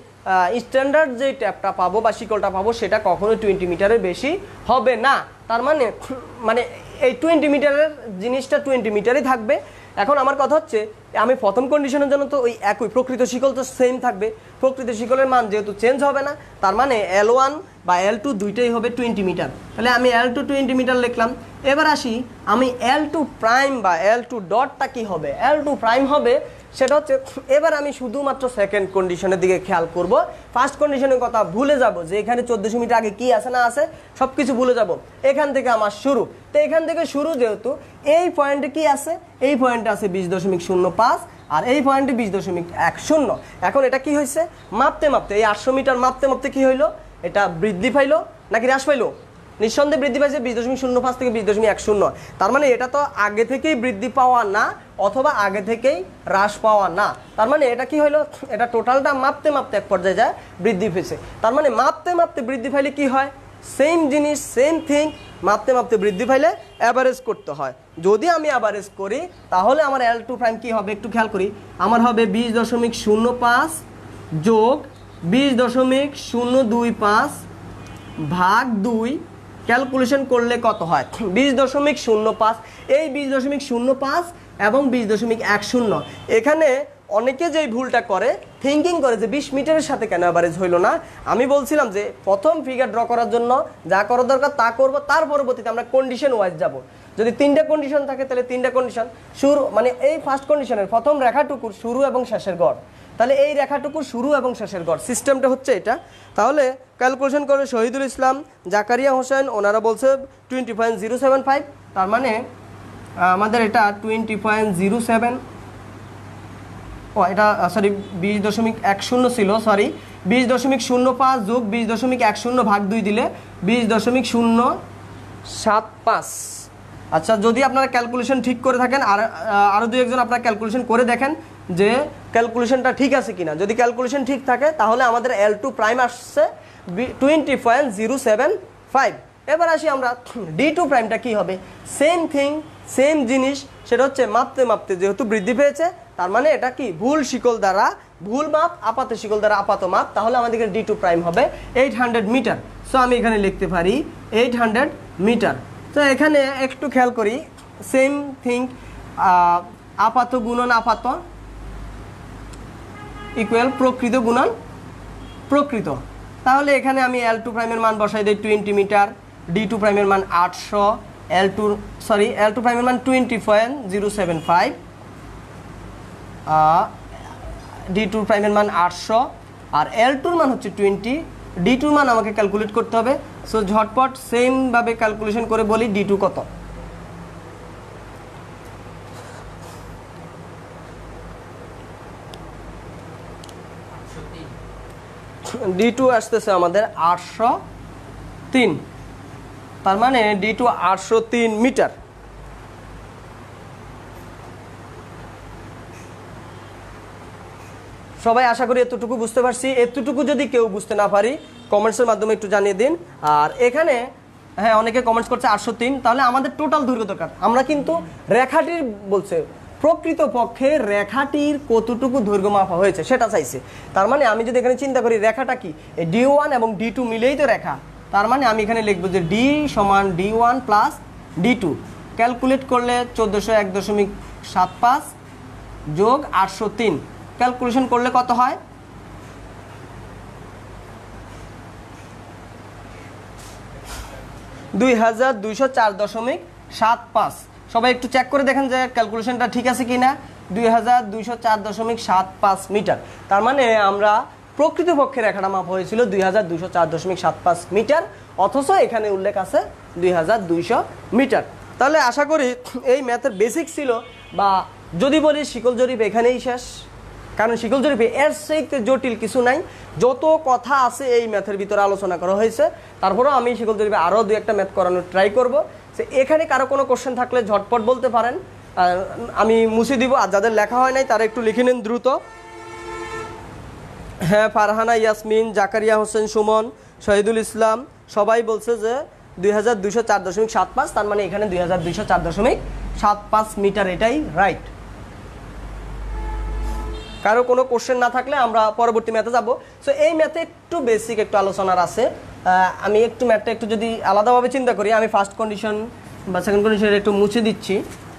স্ট্যান্ডার্ড যে ট্যাপটা পাবো বা শিকলটা পাবো সেটা কখনোই 20 মিটারের বেশি হবে না। তার মানে এই 20 মিটারের জিনিসটা 20 মিটারই থাকবে। এখন আমার কথা হচ্ছে, আমি প্রথম কন্ডিশনের জন্য তো ওই একই প্রকৃত শিকল তো সেম থাকবে, প্রকৃত শিকলের মান যেহেতু চেঞ্জ হবে না, তার মানে L1 বা L2 দুইটাই হবে 20 মিটার। তাহলে আমি L2 20 মিটার লিখলাম। এবার আসি, আমি L2 প্রাইম বা L2 ডটটা কি হবে। L2 প্রাইম হবে সেটা হচ্ছে, এবার আমি শুধুমাত্র সেকেন্ড কন্ডিশনের দিকে খেয়াল করব, ফার্স্ট কন্ডিশনের কথা ভুলে যাব যে এখানে 1400 মিটার আগে কি আছে না আছে সব কিছু ভুলে যাব। এখান থেকে আমার শুরু, তো এখান থেকে শুরু, যেহেতু এই পয়েন্টে কি আছে, এই পয়েন্টে আছে 20.05 আর এই পয়েন্টে 20.10। এখন এটা কি হয়েছে, মাপতে মাপতে এই 800 মিটার মাপতে মাপতে কি হইলো, এটা বৃদ্ধি পাইলো নাকি হ্রাস পাইলো? নিঃসন্দেহে বৃদ্ধি পাইছে 20.05 থেকে 20.10। তার মানে এটা তো আগে থেকেই বৃদ্ধি পাওয়া না, অথবা আগে থেকেই হ্রাস পাওয়া না। তার মানে এটা কি হইলো, এটা টোটালটা মাপতে মাপতে এক পর্যায়ে যায় বৃদ্ধি পেয়েছে। তার মানে মাপতে মাপতে বৃদ্ধি পাইলে কি হয়, সেম জিনিস সেম থিং, মাপতে মাপতে বৃদ্ধি পাইলে অ্যাভারেজ করতে হয়। যদি আমি অ্যাভারেজ করি তাহলে আমার L2 প্রাইম কি হবে একটু খেয়াল করি। আমার হবে 20.05 যোগ 20.025 ভাগ 2, ক্যালকুলেশন করলে কত হয় 20.05। এই 20.05 এবং 20.10, এখানে অনেকে যেই ভুলটা করে, থিঙ্কিং করে যে 20 মিটারের সাথে কেন অ্যাভারেজ হইল না। আমি বলছিলাম যে প্রথম ফিগার ড্র করার জন্য যা করা দরকার তা করব, তার পরবর্তীতে আমরা কন্ডিশন ওয়াইজ যাব। যদি 3টা কন্ডিশন থাকে তাহলে 3টা কন্ডিশন শুরু, মানে এই ফার্স্ট কন্ডিশনের প্রথম রেখাটুকুর শুরু এবং শেষের গড়, তাহলে এই রেখাটুকুর শুরু এবং শেষের গড় সিস্টেমটা হচ্ছে এটা। তাহলে ক্যালকুলেশন করে শহীদুল ইসলাম, জাকারিয়া হোসেন, ওনারা বলছে 20.075। তার মানে আমাদের এটা 20.07, এটা সরি 20.10 ছিল, সরি 20.05 যোগ 20.10 ভাগ 2 দিলে 20.075। আচ্ছা, যদি আপনারা ক্যালকুলেশন ঠিক করে থাকেন, আরও দু একজন আপনারা ক্যালকুলেশন করে দেখেন যে ক্যালকুলেশনটা ঠিক আছে কিনা। যদি ক্যালকুলেশন ঠিক থাকে তাহলে আমাদের L2 প্রাইম আসছে 20.075। এবার আসি আমরা D2 প্রাইমটা কি হবে, সেম থিং সেম জিনিস, সেটা হচ্ছে মাপতে মাপতে যেহেতু বৃদ্ধি পেয়েছে, তার মানে এটা কি ভুল শিকল দ্বারা ভুল মাপ, আপাত শিকল দ্বারা আপাত মাপ, তাহলে আমাদের D2 প্রাইম হবে 800 মিটার। সো আমি এখানে লিখতে পারি 800 মিটার। তো এখানে একটু খেয়াল করি, সেম থিং, আপাত গুণন আপাত ইকুয়াল প্রকৃত গুণন প্রকৃত। তাহলে এখানে আমি L2 প্রাইমের মান বসাই দিই 20 মিটার, D2 প্রাইমের মান 800, L2 প্রাইমের মান 20.075, D2 প্রাইমের মান 800 আর L2 মান হচ্ছে 20, D2 মান আমাকে ক্যালকুলেট করতে হবে। সো ঝটপট সেম ভাবে ক্যালকুলেশন করে বলি D2 কত। D2 আসতেছে আমাদের 803, তার মানে D2 803 মিটার। সবাই আশা করি এতটুকু বুঝতে পারছি। এতটুকু যদি কেউ বুঝতে না পারি কমেন্টসের মাধ্যমে একটু জানিয়ে দিন। আর এখানে হ্যাঁ অনেকে কমেন্টস করছে 803, তাহলে আমাদের টোটাল দৈর্ঘ্য দরকার। আমরা কিন্তু রেখাটির বলছে প্রকৃতপক্ষে রেখাটির কতটুকু দৈর্ঘ্য মাপা হয়েছে সেটা চাইছে। তার মানে আমি যদি এখানে চিন্তা করি রেখাটা কি, এই D1 এবং D2 মিলেই তো রেখা। তার মানে আমি এখানে লিখবো যে D সমান D1 প্লাস D2, ক্যালকুলেট করলে 1401.75 যোগ 803, ক্যালকুলেশন করলে কত হয়? 2204.75। সবাই একটু চেক করে দেখেন যে ক্যালকুলেশনটা ঠিক আছে কিনা। 2204.75 মিটার। তার মানে আমরা প্রকৃতপক্ষে রেখাটা মাপ হয়েছিল 2204.75 মিটার, অথচ এখানে উল্লেখ আছে 2200 মিটার। তাহলে আশা করি এই ম্যাথের বেসিক ছিল, বা যদি বলি শিকল জরিপ এখানেই শেষ, কারণ শিকল জরিপে এর চাইতে জটিল কিছু নাই। যত কথা আছে এই ম্যাথের ভিতরে আলোচনা করা হয়েছে। তারপরেও আমি শিকল জরিপে আরও দু একটা ম্যাথ করানোর ট্রাই করব। সে এখানে কারো কোনো কোশ্চেন থাকলে ঝটপট বলতে পারেন, আমি মুছে দিব। আর যাদের লেখা হয় নাই তারা একটু লিখে নিন দ্রুত। হ্যাঁ, ফারহানা ইয়াসমিন, জাকারিয়া হোসেন সুমন, শহীদুল ইসলাম সবাই বলছে যে 2204.75, তার মানে এখানে 2204.75 মিটার, এটাই রাইট। কারো কোনো কোশ্চেন না থাকলে আমরা পরবর্তী ম্যাথে যাব। সো এই ম্যাথে একটু বেসিক একটু আলোচনার আছে। আমি একটু ম্যাথটা একটু যদি আলাদাভাবে চিন্তা করি, আমি ফার্স্ট কন্ডিশন বা সেকেন্ড কন্ডিশন একটু মুছে দিচ্ছি।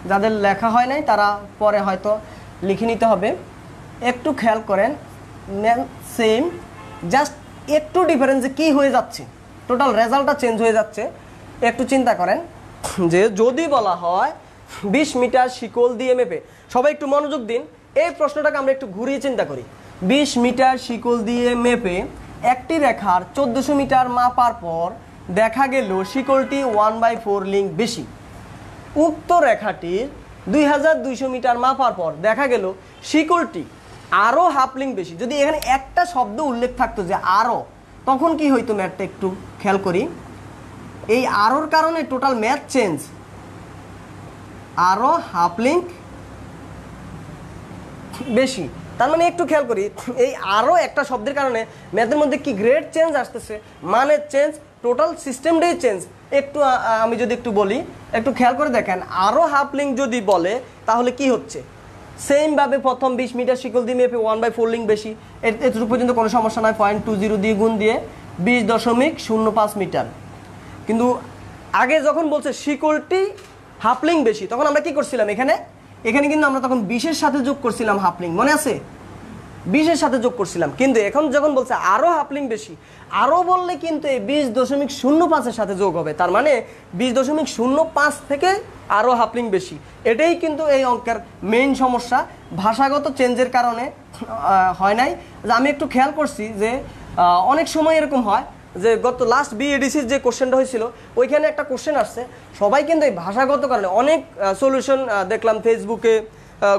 যাদের লেখা হয় নাই তারা পরে হয়তো লিখে নিতে হবে। একটু খেয়াল করেন, সেম, জাস্ট একটু ডিফারেন্সে কি হয়ে যাচ্ছে, টোটাল রেজাল্টটা চেঞ্জ হয়ে যাচ্ছে। একটু চিন্তা করেন যে যদি বলা হয় 20 মিটার শিকল দিয়ে মেপে, সবাই একটু মনোযোগ দিন। এই প্রশ্নটাকে আমরা একটু ঘুরিয়ে চিন্তা করি। 20 মিটার শিকল দিয়ে মেপে একটি রেখার 1400 মিটার মাপার পর দেখা গেল শিকলটি 1/4 লিঙ্ক বেশি। উক্ত রেখাটির 2200 মিটার মাপার পর দেখা গেল শিকলটি আরও হাফ লিঙ্ক বেশি। যদি এখানে একটা শব্দ উল্লেখ থাকতো যে আরও, তখন কি হইতো ম্যাথটা একটু খেয়াল করি। এই আরোর কারণে টোটাল ম্যাথ চেঞ্জ। আরও হাফ লিঙ্ক বেশি, তার মানে একটু খেয়াল করি এই আরও একটা শব্দের কারণে ম্যাথের মধ্যে কি গ্রেড চেঞ্জ আসতেছে, মানের চেঞ্জ, টোটাল সিস্টেমটাই চেঞ্জ। একটু আমি যদি একটু বলি, একটু খেয়াল করে দেখেন, আরও হাফ লিঙ্ক যদি বলে তাহলে কি হচ্ছে, সেমভাবে প্রথম 20 মিটার শিকল দিয়ে মেপে 1/4 লিঙ্ক বেশি, এতটুকু পর্যন্ত কোনো সমস্যা নয়। 0.20 দিয়ে গুণ দিয়ে 20.05 মিটার। কিন্তু আগে যখন বলছে শিকলটি হাফ লিঙ্ক বেশি, তখন আমরা কি করছিলাম, এখানে কিন্তু আমরা তখন 20-এর সাথে যোগ করছিলাম হাফ লিঙ্ক, মনে আছে? 20-এর সাথে যোগ করছিলাম। কিন্তু এখন যখন বলছে আরও হাফ লিঙ্ক বেশি, আরও বললে কিন্তু এই 20.05-এর সাথে যোগ হবে। তার মানে 20.05 থেকে আরও হাফ লিঙ্ক বেশি। এটাই কিন্তু এই অঙ্কের মেইন সমস্যা, ভাষাগত চেঞ্জের কারণে হয় নাই। আমি একটু খেয়াল করছি যে অনেক সময় এরকম হয় যে গত লাস্ট বিএডিসির যে কোশ্চেনটা হয়েছিল ওইখানে একটা কোশ্চেন আসছে, সবাই কিন্তু এই ভাষাগত কারণে অনেক সলিউশন দেখলাম ফেসবুকে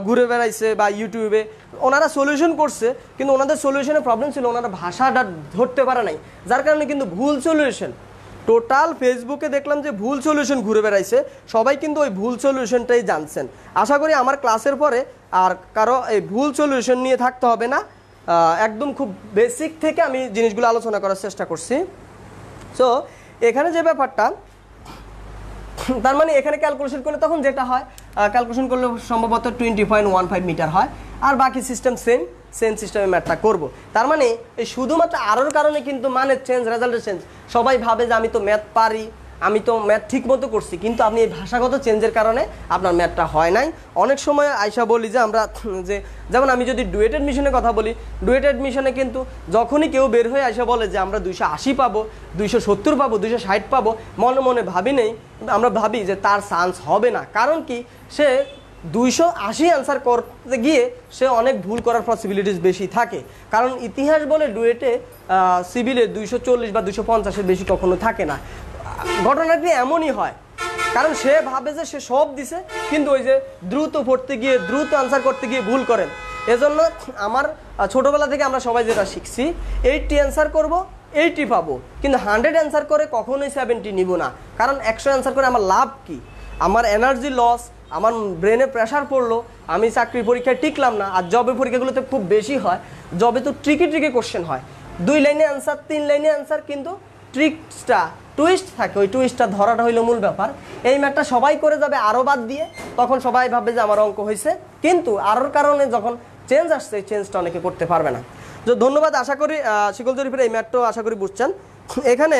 ঘুরে বেড়াইছে বা ইউটিউবে, ওনারা সলিউশন করছে, কিন্তু ওনাদের সলিউশনের প্রবলেম ছিল ওনারা ভাষাটা ধরতে পারে নাই, যার কারণে কিন্তু ভুল সলিউশন। টোটাল ফেসবুকে দেখলাম যে ভুল সলিউশন ঘুরে বেড়াইছে, সবাই কিন্তু ওই ভুল সলিউশনটাই জানছেন। আশা করি আমার ক্লাসের পরে আর কারো এই ভুল সলিউশন নিয়ে থাকতে হবে না। একদম খুব বেসিক থেকে আমি জিনিসগুলো আলোচনা করার চেষ্টা করছি। সো এখানে যে ব্যাপারটা, তার মানে এখানে ক্যালকুলেশন করলে তখন যেটা হয়, ক্যালকুলেশন করলে সম্ভবত 20.15 মিটার হয়, আর বাকি সিস্টেম সেম সিস্টেমে ম্যাথটা করব। তার মানে এই শুধুমাত্র আরোর কারণে কিন্তু মানের চেঞ্জ, রেজাল্টের চেঞ্জ। সবাই ভাবে যে আমি তো ম্যাথ পারি, আমি তো ম্যাথ ঠিক মতো করছি, কিন্তু আপনি এই ভাষাগত চেঞ্জের কারণে আপনার ম্যাথটা হয় নাই। অনেক সময় আইসা বলি যে আমরা যে, যেমন আমি যদি ডুয়েট অ্যাডমিশনের কথা বলি, ডুয়েট অ্যাডমিশনে কিন্তু যখনই কেউ বের হয়ে আইসা বলে যে আমরা 280 পাবো, 270 পাবো, 260 পাবো, মনে মনে ভাবি নেই, আমরা ভাবি যে তার চান্স হবে না। কারণ কি, সে 280 অ্যান্সার করতে গিয়ে সে অনেক ভুল করার পসিবিলিটিস বেশি থাকে, কারণ ইতিহাস বলে ডুয়েটে সিভিলে 240 বা 250-এর বেশি কখনো থাকে না। ঘটনাটি এমনই হয়, কারণ সে ভাবে যে সে সব দিছে, কিন্তু ওই যে দ্রুত পড়তে গিয়ে দ্রুত আনসার করতে গিয়ে ভুল করেন। এজন্য আমার ছোটোবেলা থেকে আমরা সবাই যেটা শিখছি, 80 অ্যান্সার করবো 80 পাবো, কিন্তু 100 অ্যান্সার করে কখনোই 70 নিব না। কারণ 100 অ্যান্সার করে আমার লাভ কি? আমার এনার্জি লস, আমার ব্রেনে প্রেশার পড়লো, আমি চাকরির পরীক্ষায় টিকলাম না। আর জবের পরীক্ষাগুলোতে খুব বেশি হয়, জবে তো ট্রিকি কোশ্চেন হয়, 2 লাইনে অ্যান্সার 3 লাইনে অ্যান্সার, কিন্তু ট্রিকটা টুইস্ট থাকে, ওই টুইস্টটা ধরাটা হইলো মূল ব্যাপার। এই ম্যাথটা সবাই করে যাবে আরও বাদ দিয়ে, তখন সবাই ভাববে যে আমার অঙ্ক হয়েছে, কিন্তু আরোর কারণে যখন চেঞ্জ আসছে এই চেঞ্জটা অনেকে করতে পারবে না। তো ধন্যবাদ, আশা করি শিকল জরিফের এই ম্যাথটাও আশা করি বুঝছেন। এখানে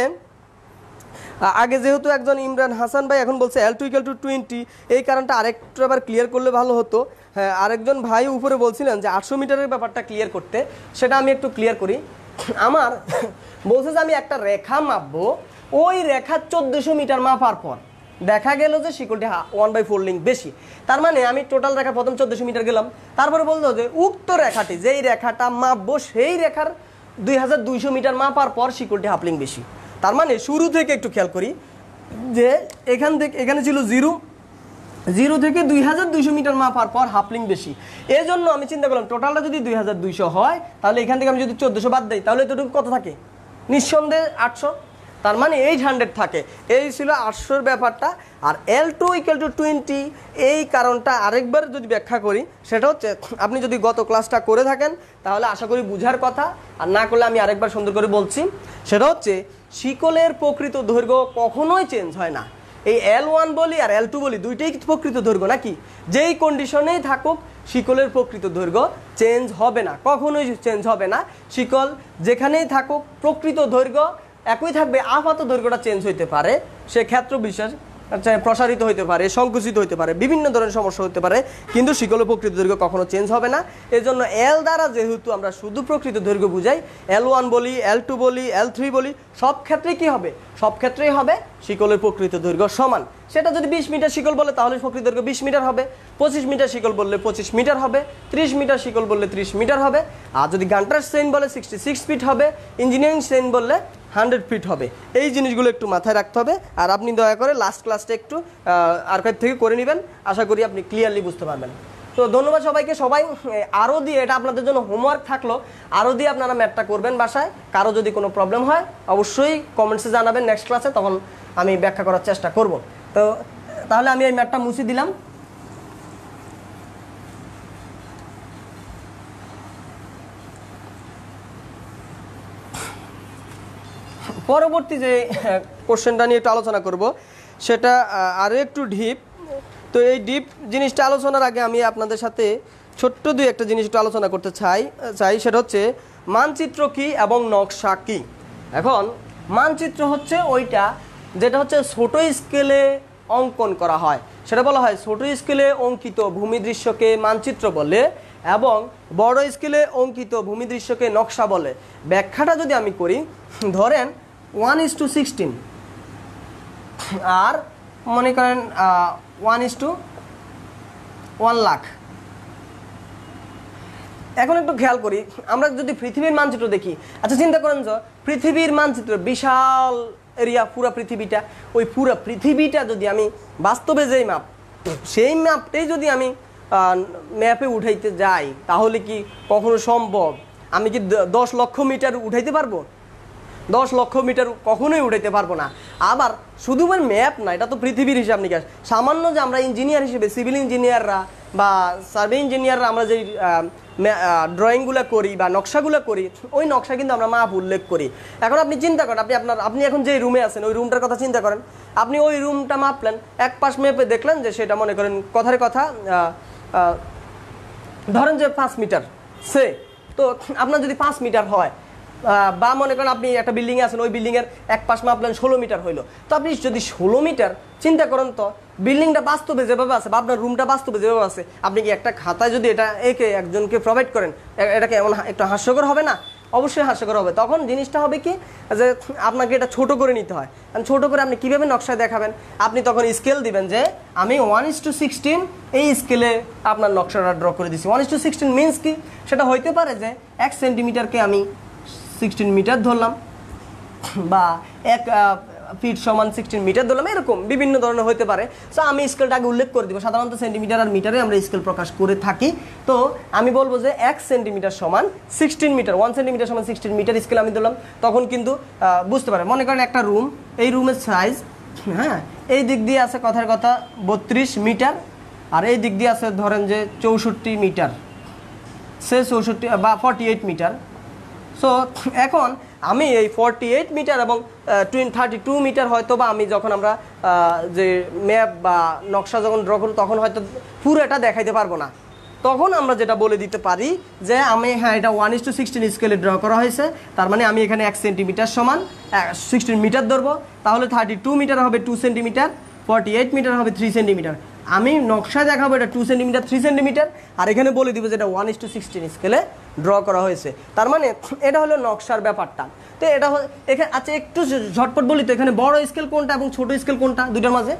আগে যেহেতু একজন ইমরান হাসান ভাই এখন বলছে L2 = 20, এই কারণটা আরেকটু আবার ক্লিয়ার করলে ভালো হতো। হ্যাঁ, আরেকজন ভাই উপরে বলছিলেন যে 800 মিটারের ব্যাপারটা ক্লিয়ার করতে, সেটা আমি একটু ক্লিয়ার করি। আমার বলছে যে আমি একটা রেখা মাপবো, ওই রেখা 1400 মিটার মাপার পর দেখা গেল যে শিকলটি 1/4 লিঙ্ক বেশি, তার মানে আমি টোটাল রেখা প্রথম 1400 মিটার গেলাম, তারপরে বলতো যে উক্ত রেখাটি যেই রেখাটা মাপবো সেই রেখার 2200 মিটার মাপার পর শিকলটি হাফ লিঙ্ক বেশি। তার মানে শুরু থেকে একটু খেয়াল করি যে এখানে ছিল 0 থেকে 2200 মিটার মাপার পর হাফ লিঙ্ক বেশি। এই জন্য আমি চিন্তা করলাম টোটালটা যদি 2200 হয়, তাহলে এখান থেকে আমি যদি 1400 বাদ দিই, তাহলে এতটুকু কত থাকে? নিঃসন্দেহে 800, তার মানে 800 থাকে। এই ছিল 800-র ব্যাপারটা। আর L2 = 20, এই কারণটা আরেকবার যদি ব্যাখ্যা করি, সেটা হচ্ছে আপনি যদি গত ক্লাসটা করে থাকেন তাহলে আশা করি বুঝার কথা, আর না করলে আমি আরেকবার সুন্দর করে বলছি। সেটা হচ্ছে শিকলের প্রকৃত দৈর্ঘ্য কখনোই চেঞ্জ হয় না। এই L1 বলি আর L2 বলি, দুইটাই প্রকৃত দৈর্ঘ্য নাকি? যেই কন্ডিশনেই থাকুক শিকলের প্রকৃত দৈর্ঘ্য চেঞ্জ হবে না, কখনোই চেঞ্জ হবে না। শিকল যেখানেই থাকুক প্রকৃত দৈর্ঘ্য একই থাকবে, আপাত দৈর্ঘ্যটা চেঞ্জ হইতে পারে, সে ক্ষেত্র বিশেষ প্রসারিত হইতে পারে, সংকুচিত হইতে পারে, বিভিন্ন ধরনের সমস্যা হতে পারে, কিন্তু শিকলের প্রকৃত দৈর্ঘ্য কখনো চেঞ্জ হবে না। এজন্য L দ্বারা যেহেতু আমরা শুধু প্রকৃত দৈর্ঘ্য বুঝাই, L1 বলি, L2 বলি, L3 বলি, সব ক্ষেত্রেই কি হবে? সব ক্ষেত্রেই হবে শিকলের প্রকৃত দৈর্ঘ্য সমান। সেটা যদি 20 মিটার শিকল বলে তাহলে প্রকৃত দৈর্ঘ্য 20 মিটার হবে, 25 মিটার শিকল বললে 25 মিটার হবে, 30 মিটার শিকল বললে 30 মিটার হবে, আর যদি গান্টার চেইন বলে 66 ফিট হবে, ইঞ্জিনিয়ারিং চেইন বললে 100 ফিট হবে। এই জিনিসগুলো একটু মাথায় রাখতে হবে। আর আপনি দয়া করে লাস্ট ক্লাসটা একটু আর্কাইভ থেকে করে নেবেন, আশা করি আপনি ক্লিয়ারলি বুঝতে পারবেন। তো ধন্যবাদ সবাইকে। সবাই আরও দিয়ে, এটা আপনাদের জন্য হোমওয়ার্ক থাকলো, আরও দিয়ে আপনারা ম্যাথটা করবেন বাসায়। কারো যদি কোনো প্রবলেম হয় অবশ্যই কমেন্টসে জানাবেন নেক্সট ক্লাসে, তখন আমি ব্যাখ্যা করার চেষ্টা করব। তো তাহলে আমি এই ম্যাথটা মুছে দিলাম। পরবর্তী যে কোশ্চেনটা নিয়ে একটু আলোচনা করব সেটা আরও একটু ডিপ। তো এই ডিপ জিনিসটা আলোচনার আগে আমি আপনাদের সাথে ছোট্ট দুই একটা জিনিস একটু আলোচনা করতে চাই। সেটা হচ্ছে মানচিত্র কি এবং নকশা কি। এখন মানচিত্র হচ্ছে ওইটা যেটা হচ্ছে ছোট স্কেলে অঙ্কন করা হয়, সেটা বলা হয় ছোট স্কেলে অঙ্কিত ভূমিদৃশ্যকে মানচিত্র বলে, এবং বড় স্কেলে অঙ্কিত ভূমিদৃশ্যকে নকশা বলে। ব্যাখ্যাটা যদি আমি করি, ধরেন 1:16 আর মনে করেন 1:1 লাখ। এখন একটু খেয়াল করি, আমরা যদি পৃথিবীর মানচিত্র দেখি, আচ্ছা চিন্তা করেন যে পৃথিবীর মানচিত্র বিশাল এরিয়া, পুরা পৃথিবীটা, ওই পুরা পৃথিবীটা যদি আমি বাস্তবে যেই মাপ, সেই মাপটাই যদি আমি ম্যাপে উঠাইতে যাই, তাহলে কি কখনো সম্ভব? আমি কি 10 লক্ষ মিটার উঠাইতে পারবো? 10 লক্ষ মিটার কখনোই উঠাইতে পারবো না। আবার শুধু ম্যাপ না, এটা তো পৃথিবীর হিসাব নিকাশ। সামান্য যে আমরা ইঞ্জিনিয়ার হিসেবে, সিভিল ইঞ্জিনিয়াররা বা সার্ভে ইঞ্জিনিয়াররা আমরা যে ড্রয়িংগুলো করি বা নকশাগুলো করি, ওই নকশা কিন্তু আমরা মাপ উল্লেখ করি। এখন আপনি চিন্তা করেন, আপনি এখন যে রুমে আছেন ওই রুমটার কথা চিন্তা করেন। আপনি ওই রুমটা মাপলেন, এক পাশ মেপে দেখলেন যে সেটা মনে করেন কথার কথা ধরেন যে 5 মিটার সে, তো আপনার যদি 5 মিটার হয়, বা মনে করেন আপনি একটা বিল্ডিংয়ে আছেন, ওই বিল্ডিংয়ের এক পাশ মাপলেন 16 মিটার হইলো, তো আপনি যদি 16 মিটার চিন্তা করেন, তো বিল্ডিংটা বাস্তবে যেভাবে আছে বা আপনার রুমটা বাস্তবে যেভাবে আছে, আপনি কি একটা খাতায় যদি এটা একজনকে প্রোভাইড করেন, এটাকে এমন একটু হাস্যকর হবে না? অবশ্যই হাস্যকর হবে। তখন জিনিসটা হবে কি যে আপনাকে এটা ছোট করে নিতে হয়। কারণ ছোট করে আপনি কীভাবে নকশায় দেখাবেন, আপনি তখন স্কেল দিবেন যে আমি 1:16 এই স্কেলে আপনার নকশাটা ড্র করে দিচ্ছি। 1:16 মিনস কি, সেটা হইতে পারে যে 1 সেন্টিমিটারকে আমি 16 মিটার ধরলাম, বা 1 ফিট সমান 16 মিটার ধরলাম, এরকম বিভিন্ন ধরনের হতে পারে। সো আমি স্কেলটাকে উল্লেখ করে দিব। সাধারণত সেন্টিমিটার আর মিটারে আমরা স্কেল প্রকাশ করে থাকি। তো আমি বলবো যে 1 সেন্টিমিটার সমান 16 মিটার, 1 সেন্টিমিটার সমান 16 মিটার স্কেল আমি দিলাম। তখন কিন্তু বুঝতে পারে, মনে করেন একটা রুম, এই রুমের সাইজ, হ্যাঁ, এই দিক দিয়ে আছে কথার কথা 32 মিটার, আর এই দিক দিয়ে আছে ধরেন যে 64 মিটার, সে 64 বা 48 মিটার। সো এখন আমি এই 48 মিটার এবং 32 মিটার হয়তো বা আমি যখন আমরা যে ম্যাপ বা নকশা যখন ড্র করব তখন হয়তো পুরোটা দেখাইতে পারবো না। তখন আমরা যেটা বলে দিতে পারি যে আমি, হ্যাঁ, এটা 1:16 স্কেলে ড্র করা হয়েছে, তার মানে আমি এখানে 1 সেন্টিমিটার সমান 16 মিটার ধরবো। তাহলে 32 মিটার হবে 2 সেন্টিমিটার, 48 মিটার হবে 3 সেন্টিমিটার। আমি নকশা দেখাবো এটা 2 সেন্টিমিটার 3 সেন্টিমিটার, আর এখানে বলে দিব যে এটা 1:16 স্কেলে ড্র করা হয়েছে। তার মানে এটা হলো নকশার ব্যাপারটা। তো এটা এখানে আচ্ছা একটু ঝটপট বলি তো, এখানে বড় স্কেল কোনটা এবং ছোট স্কেল কোনটা দুইটার মাঝে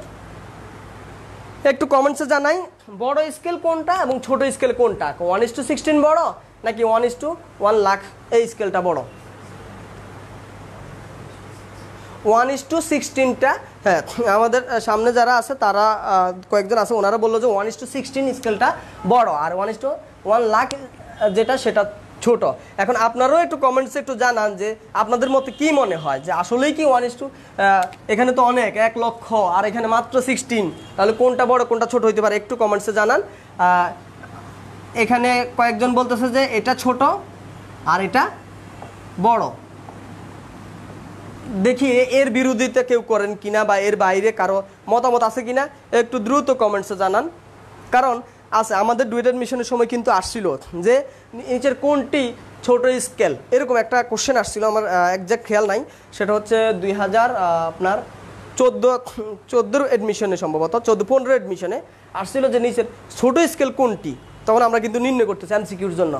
একটু কমেন্টসে জানাই। বড় স্কেল কোনটা এবং ছোট স্কেল কোনটা? 1:16 বড় নাকি 1:1 লাখ এই স্কেলটা বড়? 1:16টা, হ্যাঁ, আমাদের সামনে যারা আছে তারা কয়েকজন আছে, ওনারা বললো যে 1:16 স্কেলটা বড় আর 1:1 লাখ যেটা সেটা ছোট। এখন আপনারাও একটু কমেন্টসে একটু জানান যে আপনাদের মতে কি মনে হয় যে আসলেই কি এখানে তো অনেক 1 লক্ষ আর এখানে মাত্র 16, তাহলে কোনটা বড় কোনটা ছোট হইতে পারে একটু কমেন্টসে জানান। এখানে কয়েকজন বলতেছে যে এটা ছোট আর এটা বড়। দেখি এর বিরোধিতা কেউ করেন কিনা বা এর বাইরে কারো মতামত আছে কিনা একটু দ্রুত কমেন্টসে জানান। কারণ আছে, আমাদের ডুয়েট অ্যাডমিশনের সময় কিন্তু আসছিল যে নিচের কোনটি ছোট স্কেল, এরকম একটা কোশ্চেন আসছিল, আমার একজ্যাক্ট খেয়াল নাই। সেটা হচ্ছে 2014 অ্যাডমিশনে, সম্ভবত 14-15 অ্যাডমিশনে আসছিল যে নিচের ছোট স্কেল কোনটি। তখন আমরা কিন্তু নির্ণয় করতেছি এমসিকিউর জন্য।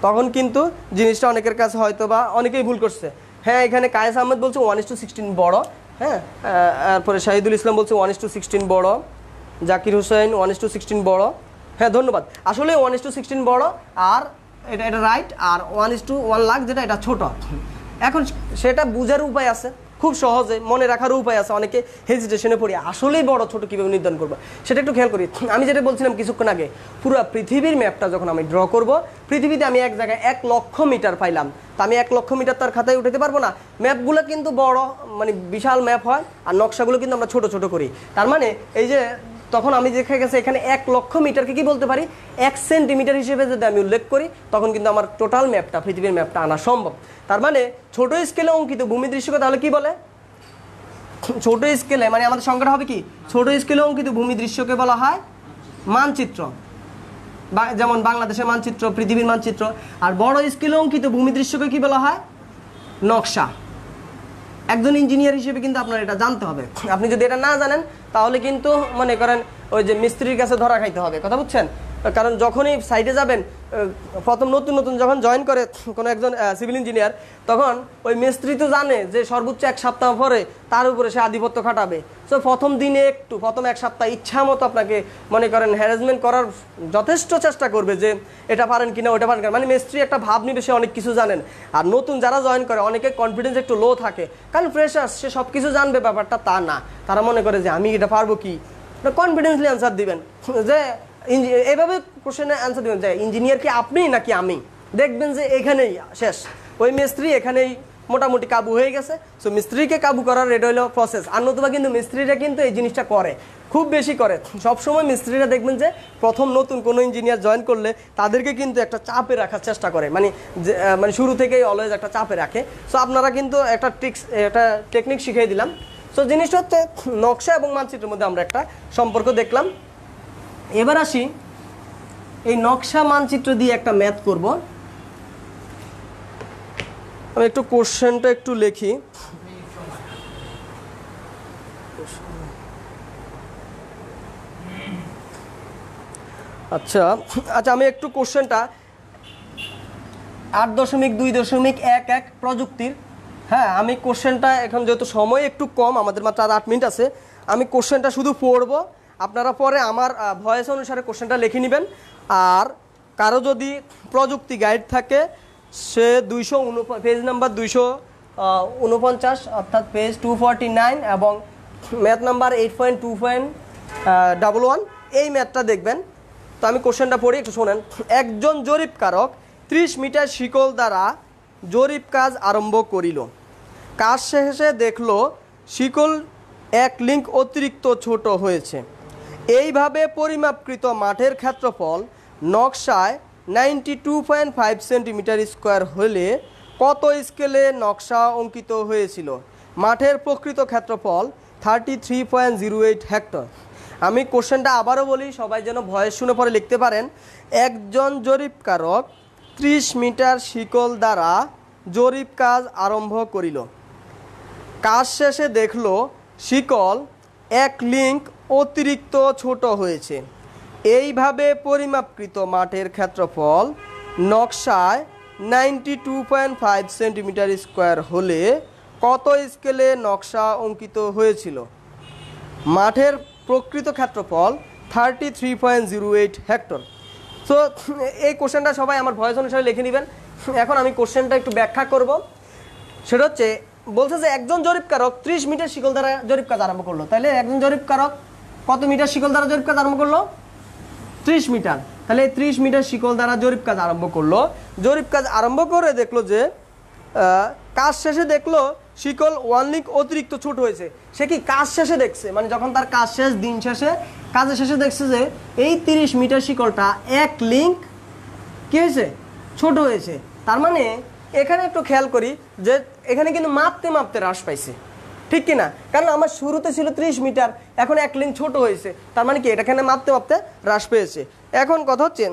তখন কিন্তু জিনিসটা অনেকের কাছে হয়তো বা অনেকেই ভুল করছে। হ্যাঁ, এখানে কায়েস আহমেদ বলছে 1:16 বড়, হ্যাঁ, তারপরে শাহিদুল ইসলাম বলছে 1:16 বড়, জাকির হোসেন 1:16 বড়। হ্যাঁ, ধন্যবাদ। আসলে 1:16 বড় আর এটা রাইট, আর 1:1 লাখ যেটা এটা ছোট। এখন সেটা বোঝার উপায় আছে, খুব সহজে মনে রাখারও উপায় আছে। অনেকে হেজিটেশনে পড়ি আসলেই বড় ছোট কীভাবে নির্ধারণ করবো সেটা একটু খেয়াল করি। আমি যেটা বলছিলাম কিছুক্ষণ আগে, পুরো পৃথিবীর ম্যাপটা যখন আমি ড্র করব, পৃথিবীতে আমি এক জায়গায় 1 লক্ষ মিটার পাইলাম, তা আমি 1 লক্ষ মিটার তার খাতায় উঠাতে পারবো না। ম্যাপগুলো কিন্তু বড়, মানে বিশাল ম্যাপ হয়, আর নকশাগুলো কিন্তু আমরা ছোট ছোট করি। তার মানে এই যে তখন আমি দেখা গেছে এখানে 1 লক্ষ মিটারকে কি বলতে পারি, 1 সেন্টিমিটার হিসেবে যদি আমি উল্লেখ করি, তখন কিন্তু আমার টোটাল ম্যাপটা, পৃথিবীর ম্যাপটা আনা সম্ভব। তার মানে ছোট স্কেলে অঙ্কিত ভূমিদৃশ্যকে তাহলে কি বলে? ছোট স্কেলে মানে আমাদের সংখ্যাটা হবে কি, ছোট স্কেলে অঙ্কিত ভূমিদৃশ্যকে বলা হয় মানচিত্র, যেমন বাংলাদেশের মানচিত্র, পৃথিবীর মানচিত্র। আর বড় স্কেলে অঙ্কিত ভূমিদৃশ্যকে কি বলা হয়? নকশা। একজন ইঞ্জিনিয়ার হিসেবে কিন্তু আপনার এটা জানতে হবে। আপনি যদি এটা না জানেন তাহলে কিন্তু মনে করেন ওই যে মিস্ত্রির কাছে ধরা খাইতে হবে, কথা বুঝছেন? কারণ যখনই সাইডে যাবেন, প্রথম নতুন নতুন যখন জয়েন করে কোনো একজন সিভিল ইঞ্জিনিয়ার, তখন ওই মিস্ত্রি তো জানে যে সর্বোচ্চ 1 সপ্তাহ পরে তার উপরে সে আধিপত্য খাটাবে। সো প্রথম দিনে প্রথম 1 সপ্তাহ ইচ্ছা মতো আপনাকে মনে করেন হ্যারাসমেন্ট করার যথেষ্ট চেষ্টা করবে যে এটা পারেন কিনা ওটা পারেন কিনা, মানে মিস্ত্রি একটা ভাব নিবে সে অনেক কিছু জানেন। আর নতুন যারা জয়েন করে অনেকে কনফিডেন্স একটু লো থাকে, কারণ ফ্রেশার, সে সব কিছু জানবে, ব্যাপারটা তা না। তারা মনে করে যে আমি এটা পারবো কি, কনফিডেন্সলি অ্যান্সার দিবেন যে এইভাবে কোশ্চেনে অ্যান্সার দেবেন যে ইঞ্জিনিয়ার কি আপনি নাকি আমি, দেখবেন যে এখানেই শেষ। ওই মিস্ত্রি এখানেই মোটামুটি কাবু হয়ে গেছে। সো মিস্ত্রিকে কাবু করার এটা হলো প্রসেস। আর নতুবা কিন্তু মিস্ত্রিরা কিন্তু এই জিনিসটা করে, খুব বেশি করে। সবসময় মিস্ত্রিরা দেখবেন যে প্রথম নতুন কোনো ইঞ্জিনিয়ার জয়েন করলে তাদেরকে কিন্তু একটা চাপে রাখার চেষ্টা করে, মানে শুরু থেকেই অলওয়েজ একটা চাপে রাখে। সো আপনারা কিন্তু একটা টেকনিক শিখিয়ে দিলাম। সো জিনিসটা হচ্ছে নকশা এবং মানচিত্রের মধ্যে আমরা একটা সম্পর্ক দেখলাম। এবার আসি, এই নকশা মানচিত্র দিয়ে একটা ম্যাথ করব। আমি একটু কোশ্চেনটা একটু লিখি। আচ্ছা, আমি একটু কোশ্চেনটা 8.2.11 প্রযুক্তির। হ্যাঁ, আমি কোশ্চেনটা এখন যেহেতু সময় একটু কম, আমাদের মাত্র আর 8 মিনিট আছে, আমি কোশ্চেনটা শুধু পড়বো, আপনারা পরে আমার ভয়েস অনুসারে কোশ্চেনটা লিখে নেবেন। আর কারো যদি প্রযুক্তি গাইড থাকে সে পেজ নাম্বার 249 অর্থাৎ পেজ 249 এবং ম্যাথ নাম্বার 8.2.11 এই ম্যাথটা দেখবেন। তো আমি কোশ্চেনটা পড়ি, একটু শোনেন। একজন জরিপকারক 30 মিটার শিকল দ্বারা জরিপ কাজ আরম্ভ করিল। কাজ শেষে দেখলো শিকল 1 লিঙ্ক অতিরিক্ত ছোট হয়েছে। এইভাবে পরিমাপকৃত মাঠের ক্ষেত্রফল নকশায় 92.5 সেন্টিমিটার স্কোয়ার হলে কত স্কেলে নকশা অঙ্কিত হয়েছিল? মাঠের প্রকৃত ক্ষেত্রফল 33.08 হেক্টর। আমি কোশ্চেনটা আবারও বলি, সবাই যেন ভয়েস শুনে পরে লিখতে পারেন। একজন জরিপকারক 30 মিটার শিকল দ্বারা জরিপ কাজ আরম্ভ করিল। কাজ শেষে দেখলো শিকল 1 লিঙ্ক অতিরিক্ত ছোট হয়েছে। এইভাবে পরিমাপকৃত মাঠের ক্ষেত্রফল নকশায় 92.5 সেন্টিমিটার স্কোয়ার হলে কত স্কেলে নকশা অঙ্কিত হয়েছিল? মাঠের প্রকৃত ক্ষেত্রফল 33.08 হেক্টর। সো এই কোশ্চেনটা সবাই আমার ভয়েস অনুসারে লিখে নেবেন। এখন আমি কোশ্চেনটা একটু ব্যাখ্যা করব। সেটা হচ্ছে, বলছে যে একজন জরিপকারক 30 মিটার শিকল দ্বারা জরিপ কাজ আরম্ভ করলো। তাহলে একজন জরিপকারক কত মিটার শিকল দ্বারা জরিপ কাজ আরম্ভ করলো? 30 মিটার। তাহলে 30 মিটার শিকল দ্বারা জরিপ কাজ আরম্ভ করলো। জরিপ কাজ আরম্ভ করে দেখলো যে কাজ শেষে দেখলো শিকল 1 লিঙ্ক অতিরিক্ত ছোট হয়েছে। সে কি কাজ শেষে দেখছে, মানে যখন তার কাজ শেষ, দিন শেষে কাজের শেষে দেখছে যে এই 30 মিটার শিকলটা 1 লিঙ্ক কি হয়েছে? ছোট হয়েছে। তার মানে এখানে একটু খেয়াল করি যে এখানে কিন্তু মাপতে মাপতে হ্রাস পাইছে, ঠিক কিনা? কারণ আমার শুরুতে ছিল 30 মিটার, এখন 1 লিঙ্ক ছোট হয়েছে। তার মানে কি এটা এখানে মাপতে মাপতে হ্রাস পেয়েছে। এখন কথা হচ্ছে,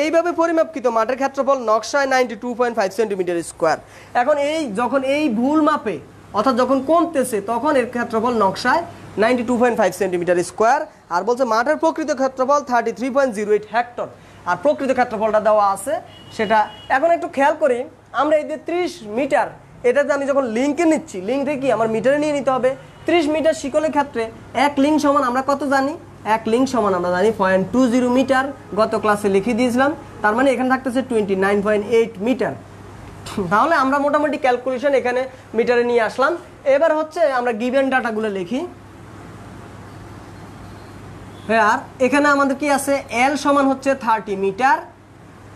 এইভাবে পরিমাপকৃত মাঠের ক্ষেত্রফল নকশায় 92.5 সেন্টিমিটার স্কোয়ার। এখন যখন এই ভুল মাপে অর্থাৎ যখন কমতেছে তখন এর ক্ষেত্রফল নকশায় 92.5 সেন্টিমিটার স্কোয়ার। আর বলছে মাঠের প্রকৃত ক্ষেত্রফল 33.08 হেক্টর। আর প্রকৃত ক্ষেত্রফলটা দেওয়া আছে সেটা। এখন একটু খেয়াল করি, আমরা এই যে 30 মিটার, এটাতে আমি যখন লিঙ্কে নিচ্ছি, লিঙ্কটা কি আমার মিটারে নিয়ে নিতে হবে। 30 মিটার শিকলের ক্ষেত্রে 1 লিঙ্ক সমান আমরা কত জানি? 1 লিঙ্ক সমান আমরা জানি 0.20 মিটার, গত ক্লাসে লিখে দিয়েছিলাম। তার মানে এখানে থাকতেছে 29.8 মিটার। তাহলে আমরা মোটামুটি ক্যালকুলেশন এখানে মিটারে নিয়ে আসলাম। এবার হচ্ছে আমরা গিভেন ডাটাগুলো লিখি। আর এখানে আমাদের কি আছে? এল সমান হচ্ছে 30 মিটার।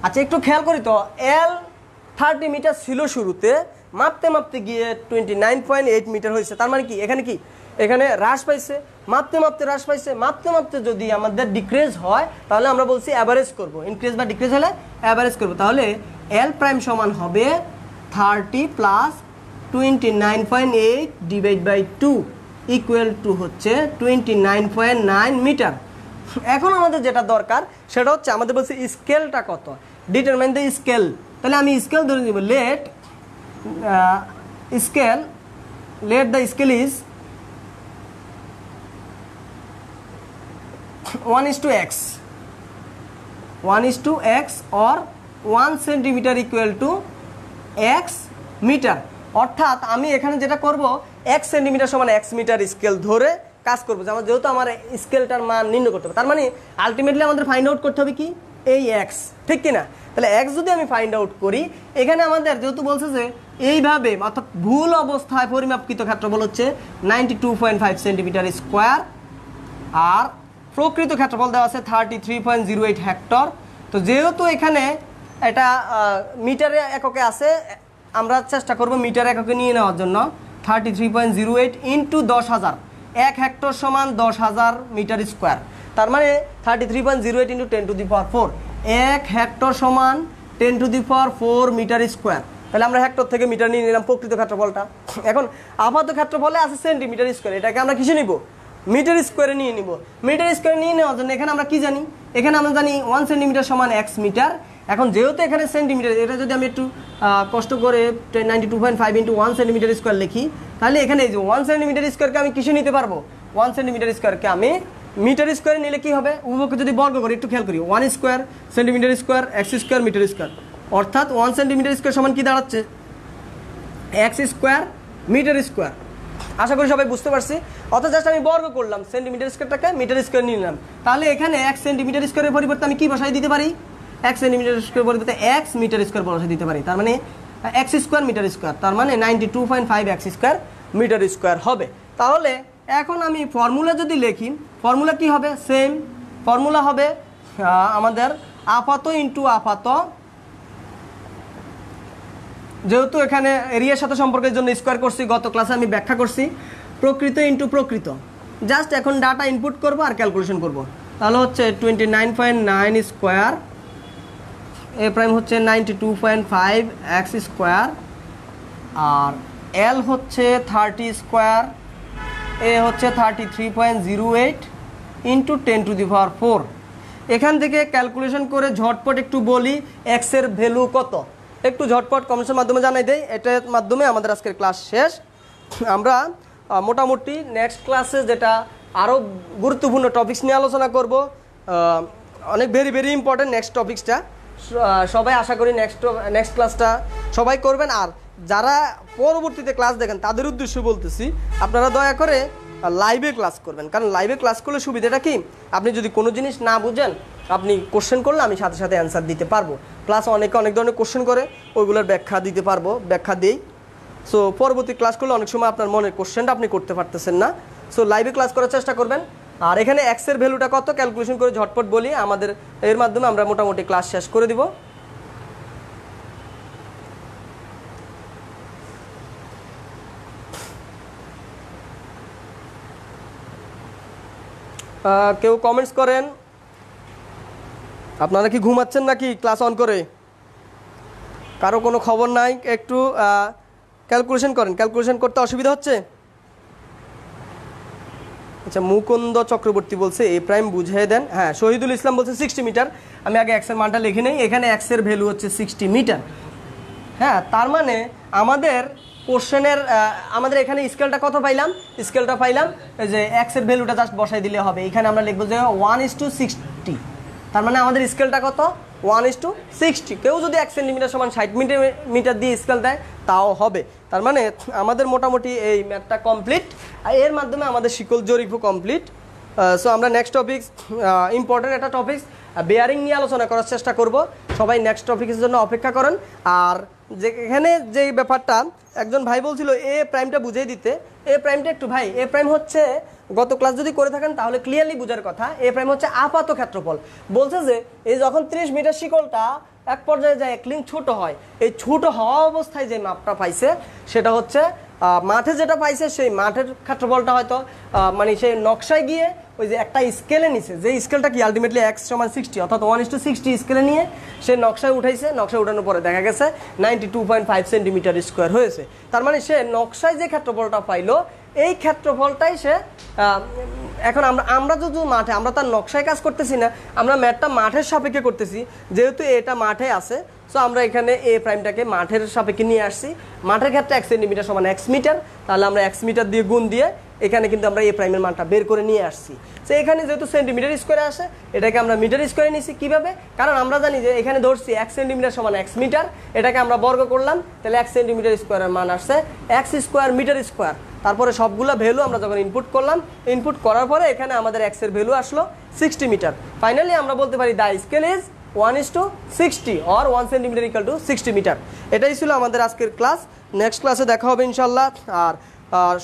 আচ্ছা, একটু খেয়াল করি তো, এল 30 মিটার ছিল শুরুতে, মাপতে মাপতে গিয়ে 29.8 মিটার হয়েছে। তার মানে কি এখানে এখানে হ্রাস পাইছে, মাপতে মাপতে হ্রাস পাইছে। মাপতে মাপতে যদি আমাদের ডিক্রিজ হয় তাহলে আমরা বলছি অ্যাভারেজ করব। ইনক্রিজ বা ডিক্রিজ হলে অ্যাভারেজ করব। তাহলে এল প্রাইম সমান হবে 30 plus 29.8 divide by 2 equal to হচ্ছে 29.9 মিটার। এখন আমাদের যেটা দরকার সেটা হচ্ছে, আমাদের বলছে স্কেলটা কত, ডিটারমাইন দ্য স্কেল। তাহলে আমি স্কেল ধরে নিব। Let the scale is 1:x 1:x or 1 centimetre equal to x metre. অর্থাৎ আমি এখানে যেটা করব, x সেন্টিমিটার সমান x মিটার স্কেল ধরে কাজ করবো, যেহেতু আমার স্কেলটার মান নির্ণয় করতে হবে। তার মানে আলটিমেটলি আমাদের ফাইন্ড আউট করতে হবে কি? এই x, ঠিক কিনা? তাহলে x যদি আমি ফাইন্ড আউট করি, এখানে আমাদের যেহেতু বলছে যে এইভাবে অর্থাৎ ভুল অবস্থায় পরিমাপকৃত ক্ষেত্রফল হচ্ছে 92.5 সেন্টিমিটার স্কোয়ার, আর প্রকৃত ক্ষেত্রফল দেওয়া আছে 33.08 হেক্টর। তো যেহেতু এখানে এটা মিটারে এককে আছে, আমরা চেষ্টা করব মিটার এককে নিয়ে নেওয়ার জন্য। 33.08 ইন্টু 10,000, 1 হেক্টর সমান 10,000 মিটার স্কোয়ার। তার মানে 33.08 into 10 to the power 4, 1 hectare সমান 10 to the power 4 metre square. তাহলে আমরা হেক্টর থেকে মিটার নিয়ে নিলাম প্রকৃত ক্ষেত্রফলটা। এখন আপাতত ক্ষেত্রফলে আছে সেন্টিমিটার স্কোয়ার, এটাকে আমরা কিসে নিব? মিটার স্কোয়ারে নিয়ে নিব। মিটার স্কোয়ারে নিয়ে নেওয়ার জন্য এখানে আমরা কি জানি? এখানে আমরা জানি 1 সেন্টিমিটার সমান x মিটার। এখন যেহেতু এখানে সেন্টিমিটার, এটা যদি আমি একটু কষ্ট করে 92.5 ইন্টু 1 সেন্টিমিটার স্কোয়ার লিখি, তাহলে এখানে এই যে 1 সেন্টিমিটার স্কোয়ারকে আমি কিসে নিতে পারবো? 1 সেন্টিমিটার স্কোয়ারকে আমি মিটার স্কোয়ারে নিলে কি হবে? উভয়কে যদি বর্গ করি, একটু খেয়াল করি, 1 square centimetre square, x square metre square. অর্থাৎ 1 সেন্টিমিটার স্কোয়ার সমান কি দাঁড়াচ্ছে এক্স স্কোয়ার মিটার স্কোয়ার। আশা করি সবাই বুঝতে পারছি। অর্থাৎ জাস্ট আমি বর্গ করলাম, সেন্টিমিটার স্কোয়ারটাকে মিটার স্কোয়ার নিলাম, তাহলে এখানে 1 সেন্টিমিটার স্কোয়ারের পরিবর্তে আমি কি বসাই দিতে পারি, 1 সেন্টিমিটার স্কোয়ার পরিবর্তে এক্স মিটার স্কোয়ার বসাই দিতে পারি। তার মানে এক্স স্কোয়ার মিটার স্কোয়ার, তার মানে 92.5 এক্স স্কোয়ার মিটার স্কোয়ার হবে। তাহলে এখন আমি ফর্মুলা যদি লিখি, ফর্মুলা কি হবে, সেম ফর্মুলা হবে আমাদের আপাত ইন্টু আপাত, যেহেতু এখানে এরিয়ার সাথে সম্পর্কের জন্য স্কোয়ার করছি, গত ক্লাসে আমি ব্যাখ্যা করছি, প্রকৃত ইন্টু প্রকৃত। জাস্ট এখন ডাটা ইনপুট করব আর ক্যালকুলেশন করব। তাহলে হচ্ছে 29.9 স্কোয়ার, এ প্রাইম হচ্ছে 92.5 এক্স স্কোয়ার, আর এল হচ্ছে 30 স্কোয়ার, এ হচ্ছে 33.08 ইন্টু 10⁴। এখান থেকে ক্যালকুলেশন করে ঝটপট একটু বলি এক্সের ভ্যালু কত, একটু ঝটপট কমেন্টের মাধ্যমে জানাই দেই। এটার মাধ্যমে আমাদের আজকের ক্লাস শেষ। আমরা মোটামুটি নেক্সট ক্লাসে যেটা আরও গুরুত্বপূর্ণ টপিকস নিয়ে আলোচনা করব, অনেক ভেরি ইম্পর্টেন্ট নেক্সট টপিক্সটা। সবাই আশা করি নেক্সট ক্লাসটা সবাই করবেন। আর যারা পরবর্তীতে ক্লাস দেখেন তাদের উদ্দেশ্যে বলতেছি, আপনারা দয়া করে লাইভে ক্লাস করবেন, কারণ লাইভে ক্লাস করলে সুবিধাটা কি, আপনি যদি কোনো জিনিস না বুঝেন আপনি কোশ্চেন করলে আমি সাথে সাথে অ্যান্সার দিতে পারবো, প্লাস অনেকে অনেক ধরনের কোশ্চেন করে ওইগুলোর ব্যাখ্যা দিতে পারবো, ব্যাখ্যা দিই। সো পরবর্তী ক্লাস করলে অনেক সময় আপনার মনের কোশ্চেনটা আপনি করতে পারতেছেন না, সো লাইভে ক্লাস করার চেষ্টা করবেন। আর এখানে এক্সের ভ্যালুটা কত ক্যালকুলেশন করে ঝটপট বলি, আমাদের এর মাধ্যমে আমরা মোটামুটি ক্লাস শেষ করে দিব। কেউ কমেন্টস করেন, আপনারা কি ঘুমাচ্ছেন নাকি ক্লাস অন করে? কারো কোনো খবর নাই, একটু ক্যালকুলেশন করেন, ক্যালকুলেশন করতে অসুবিধা হচ্ছে? আচ্ছা, মুকুন্দ চক্রবর্তী বলছে এ প্রাইম বুঝিয়ে দেন। হ্যাঁ, শহীদুল ইসলাম বলছে 60 মিটার। আমি আগে এক্সের মানটা লিখে নেই, এখানে এক্সের ভ্যালু হচ্ছে 60 মিটার। হ্যাঁ, তার মানে আমাদের কোশ্চেনের আমাদের এখানে স্কেলটা কত পাইলাম, স্কেলটা পাইলাম এই যে এক্সের ভ্যালুটা জাস্ট বসাই দিলে হবে। এখানে আমরা লিখবো যে 1:60, তার মানে আমাদের স্কেলটা কত 1:60। কেউ যদি 1 সেন্টিমিটার সমান 60 মিটার দিয়ে স্কেল দেয় তাও হবে। তার মানে আমাদের মোটামুটি এই ম্যাথটা কমপ্লিট, আর এর মাধ্যমে আমাদের শিকল জরিপও কমপ্লিট। সো আমরা নেক্সট টপিক্স, ইম্পর্টেন্ট একটা টপিক্স বেয়ারিং নিয়ে আলোচনা করার চেষ্টা করব। সবাই নেক্সট টপিকের জন্য অপেক্ষা করেন। আর যে এখানে যে ব্যাপারটা একজন ভাই বলছিল এ প্রাইমটা বুঝিয়ে দিতে, এ প্রাইমটা একটু ভাই, এ প্রাইম হচ্ছে গত ক্লাস যদি করে থাকেন তাহলে ক্লিয়ারলি বোঝার কথা। এ প্রাইম হচ্ছে আপাত ক্ষেত্রফল। বলছে যে এই যখন 30 মিটার শিকলটা এক পর্যায়ে যায় এক লিঙ্ক ছোট হয়, এই ছোট হওয়া অবস্থায় যে মাপটা পাইছে সেটা হচ্ছে মাঠে যেটা পাইছে সেই মাঠের ক্ষেত্রফলটা হয়তো মানে সেই নকশায় গিয়ে ওই যে একটা স্কেলে নিছে, যে স্কেলটা কি আলটিমেটলি x = 60 অর্থাৎ 1:60 স্কেলে নিয়ে সে নকশায় উঠাইছে। নকশায় উঠানোর পরে দেখা গেছে 92.5 সেন্টিমিটার স্কোয়ার হয়েছে। তার মানে সে নকশায় যে ক্ষেত্রফলটা পাইলো এই ক্ষেত্রফলটাই সে এখন আমরা যদি মাঠে, আমরা তার নকশায় কাজ করতেছি না, আমরা ম্যাথটা মাঠের সাপেক্ষে করতেছি। যেহেতু এটা মাঠে আছে, সো আমরা এখানে এ প্রাইমটাকে মাঠের সাপেক্ষে নিয়ে আসছি। মাঠের ক্ষেত্রে 1 সেন্টিমিটার সমান x মিটার, তাহলে আমরা x মিটার দিয়ে গুণ দিয়ে এখানে কিন্তু আমরা এ প্রাইমের মানটা বের করে নিয়ে আসছি। সো এখানে যেহেতু সেন্টিমিটার স্কোয়ারে আসে, এটাকে আমরা মিটার স্কোয়ারে নিয়েছি। কীভাবে? কারণ আমরা জানি যে এখানে ধরছি 1 সেন্টিমিটার সমান x মিটার, এটাকে আমরা বর্গ করলাম, তাহলে 1 সেন্টিমিটার স্কোয়ারের মান আসছে x স্কোয়ার মিটার স্কোয়ার। তারপরে সবগুলো ভ্যালু আমরা যখন ইনপুট করলাম, ইনপুট করার পরে এখানে আমাদের x এর ভ্যালু আসলো 60 মিটার। ফাইনালি আমরা বলতে পারি the scale is 1:60 or 1 centimetre = 60 metre. এটাই ছিল আমাদের আজকের ক্লাস। নেক্সট ক্লাসে দেখা হবে ইনশাল্লাহ। আর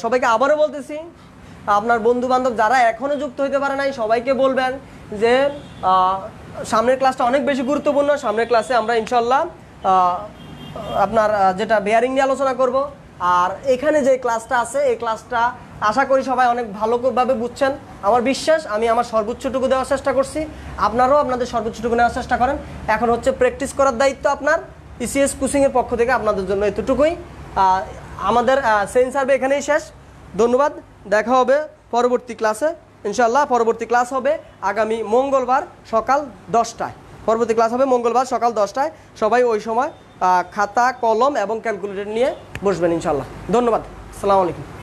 সবাইকে আবারও বলতেছি, আপনার বন্ধু বান্ধব যারা এখনও যুক্ত হইতে পারে নাই সবাইকে বলবেন যে সামনের ক্লাসটা অনেক বেশি গুরুত্বপূর্ণ। সামনের ক্লাসে আমরা ইনশাল্লাহ আপনার যেটা বেয়ারিং নিয়ে আলোচনা করব। আর এখানে যে ক্লাসটা আছে এই ক্লাসটা আশা করি সবাই অনেক ভালোভাবে বুঝছেন। আমার বিশ্বাস, আমি আমার সর্বোচ্চটুকু দেওয়ার চেষ্টা করছি, আপনারাও আপনাদের সর্বোচ্চটুকু নেওয়ার চেষ্টা করেন। এখন হচ্ছে প্র্যাকটিস করার দায়িত্ব আপনার। ইসিএস কোচিংয়ের পক্ষ থেকে আপনাদের জন্য এতটুকুই। আমাদের সেন্স সার্ভে এখানেই শেষ। ধন্যবাদ, দেখা হবে পরবর্তী ক্লাসে ইনশাল্লাহ। পরবর্তী ক্লাস হবে আগামী মঙ্গলবার সকাল 10টায়। পরবর্তী ক্লাস হবে মঙ্গলবার সকাল 10টায়। সবাই ওই সময় খাতা কলম এবং ক্যালকুলেটর নিয়ে বসবেন ইনশাল্লাহ। ধন্যবাদ, আসসালামু আলাইকুম।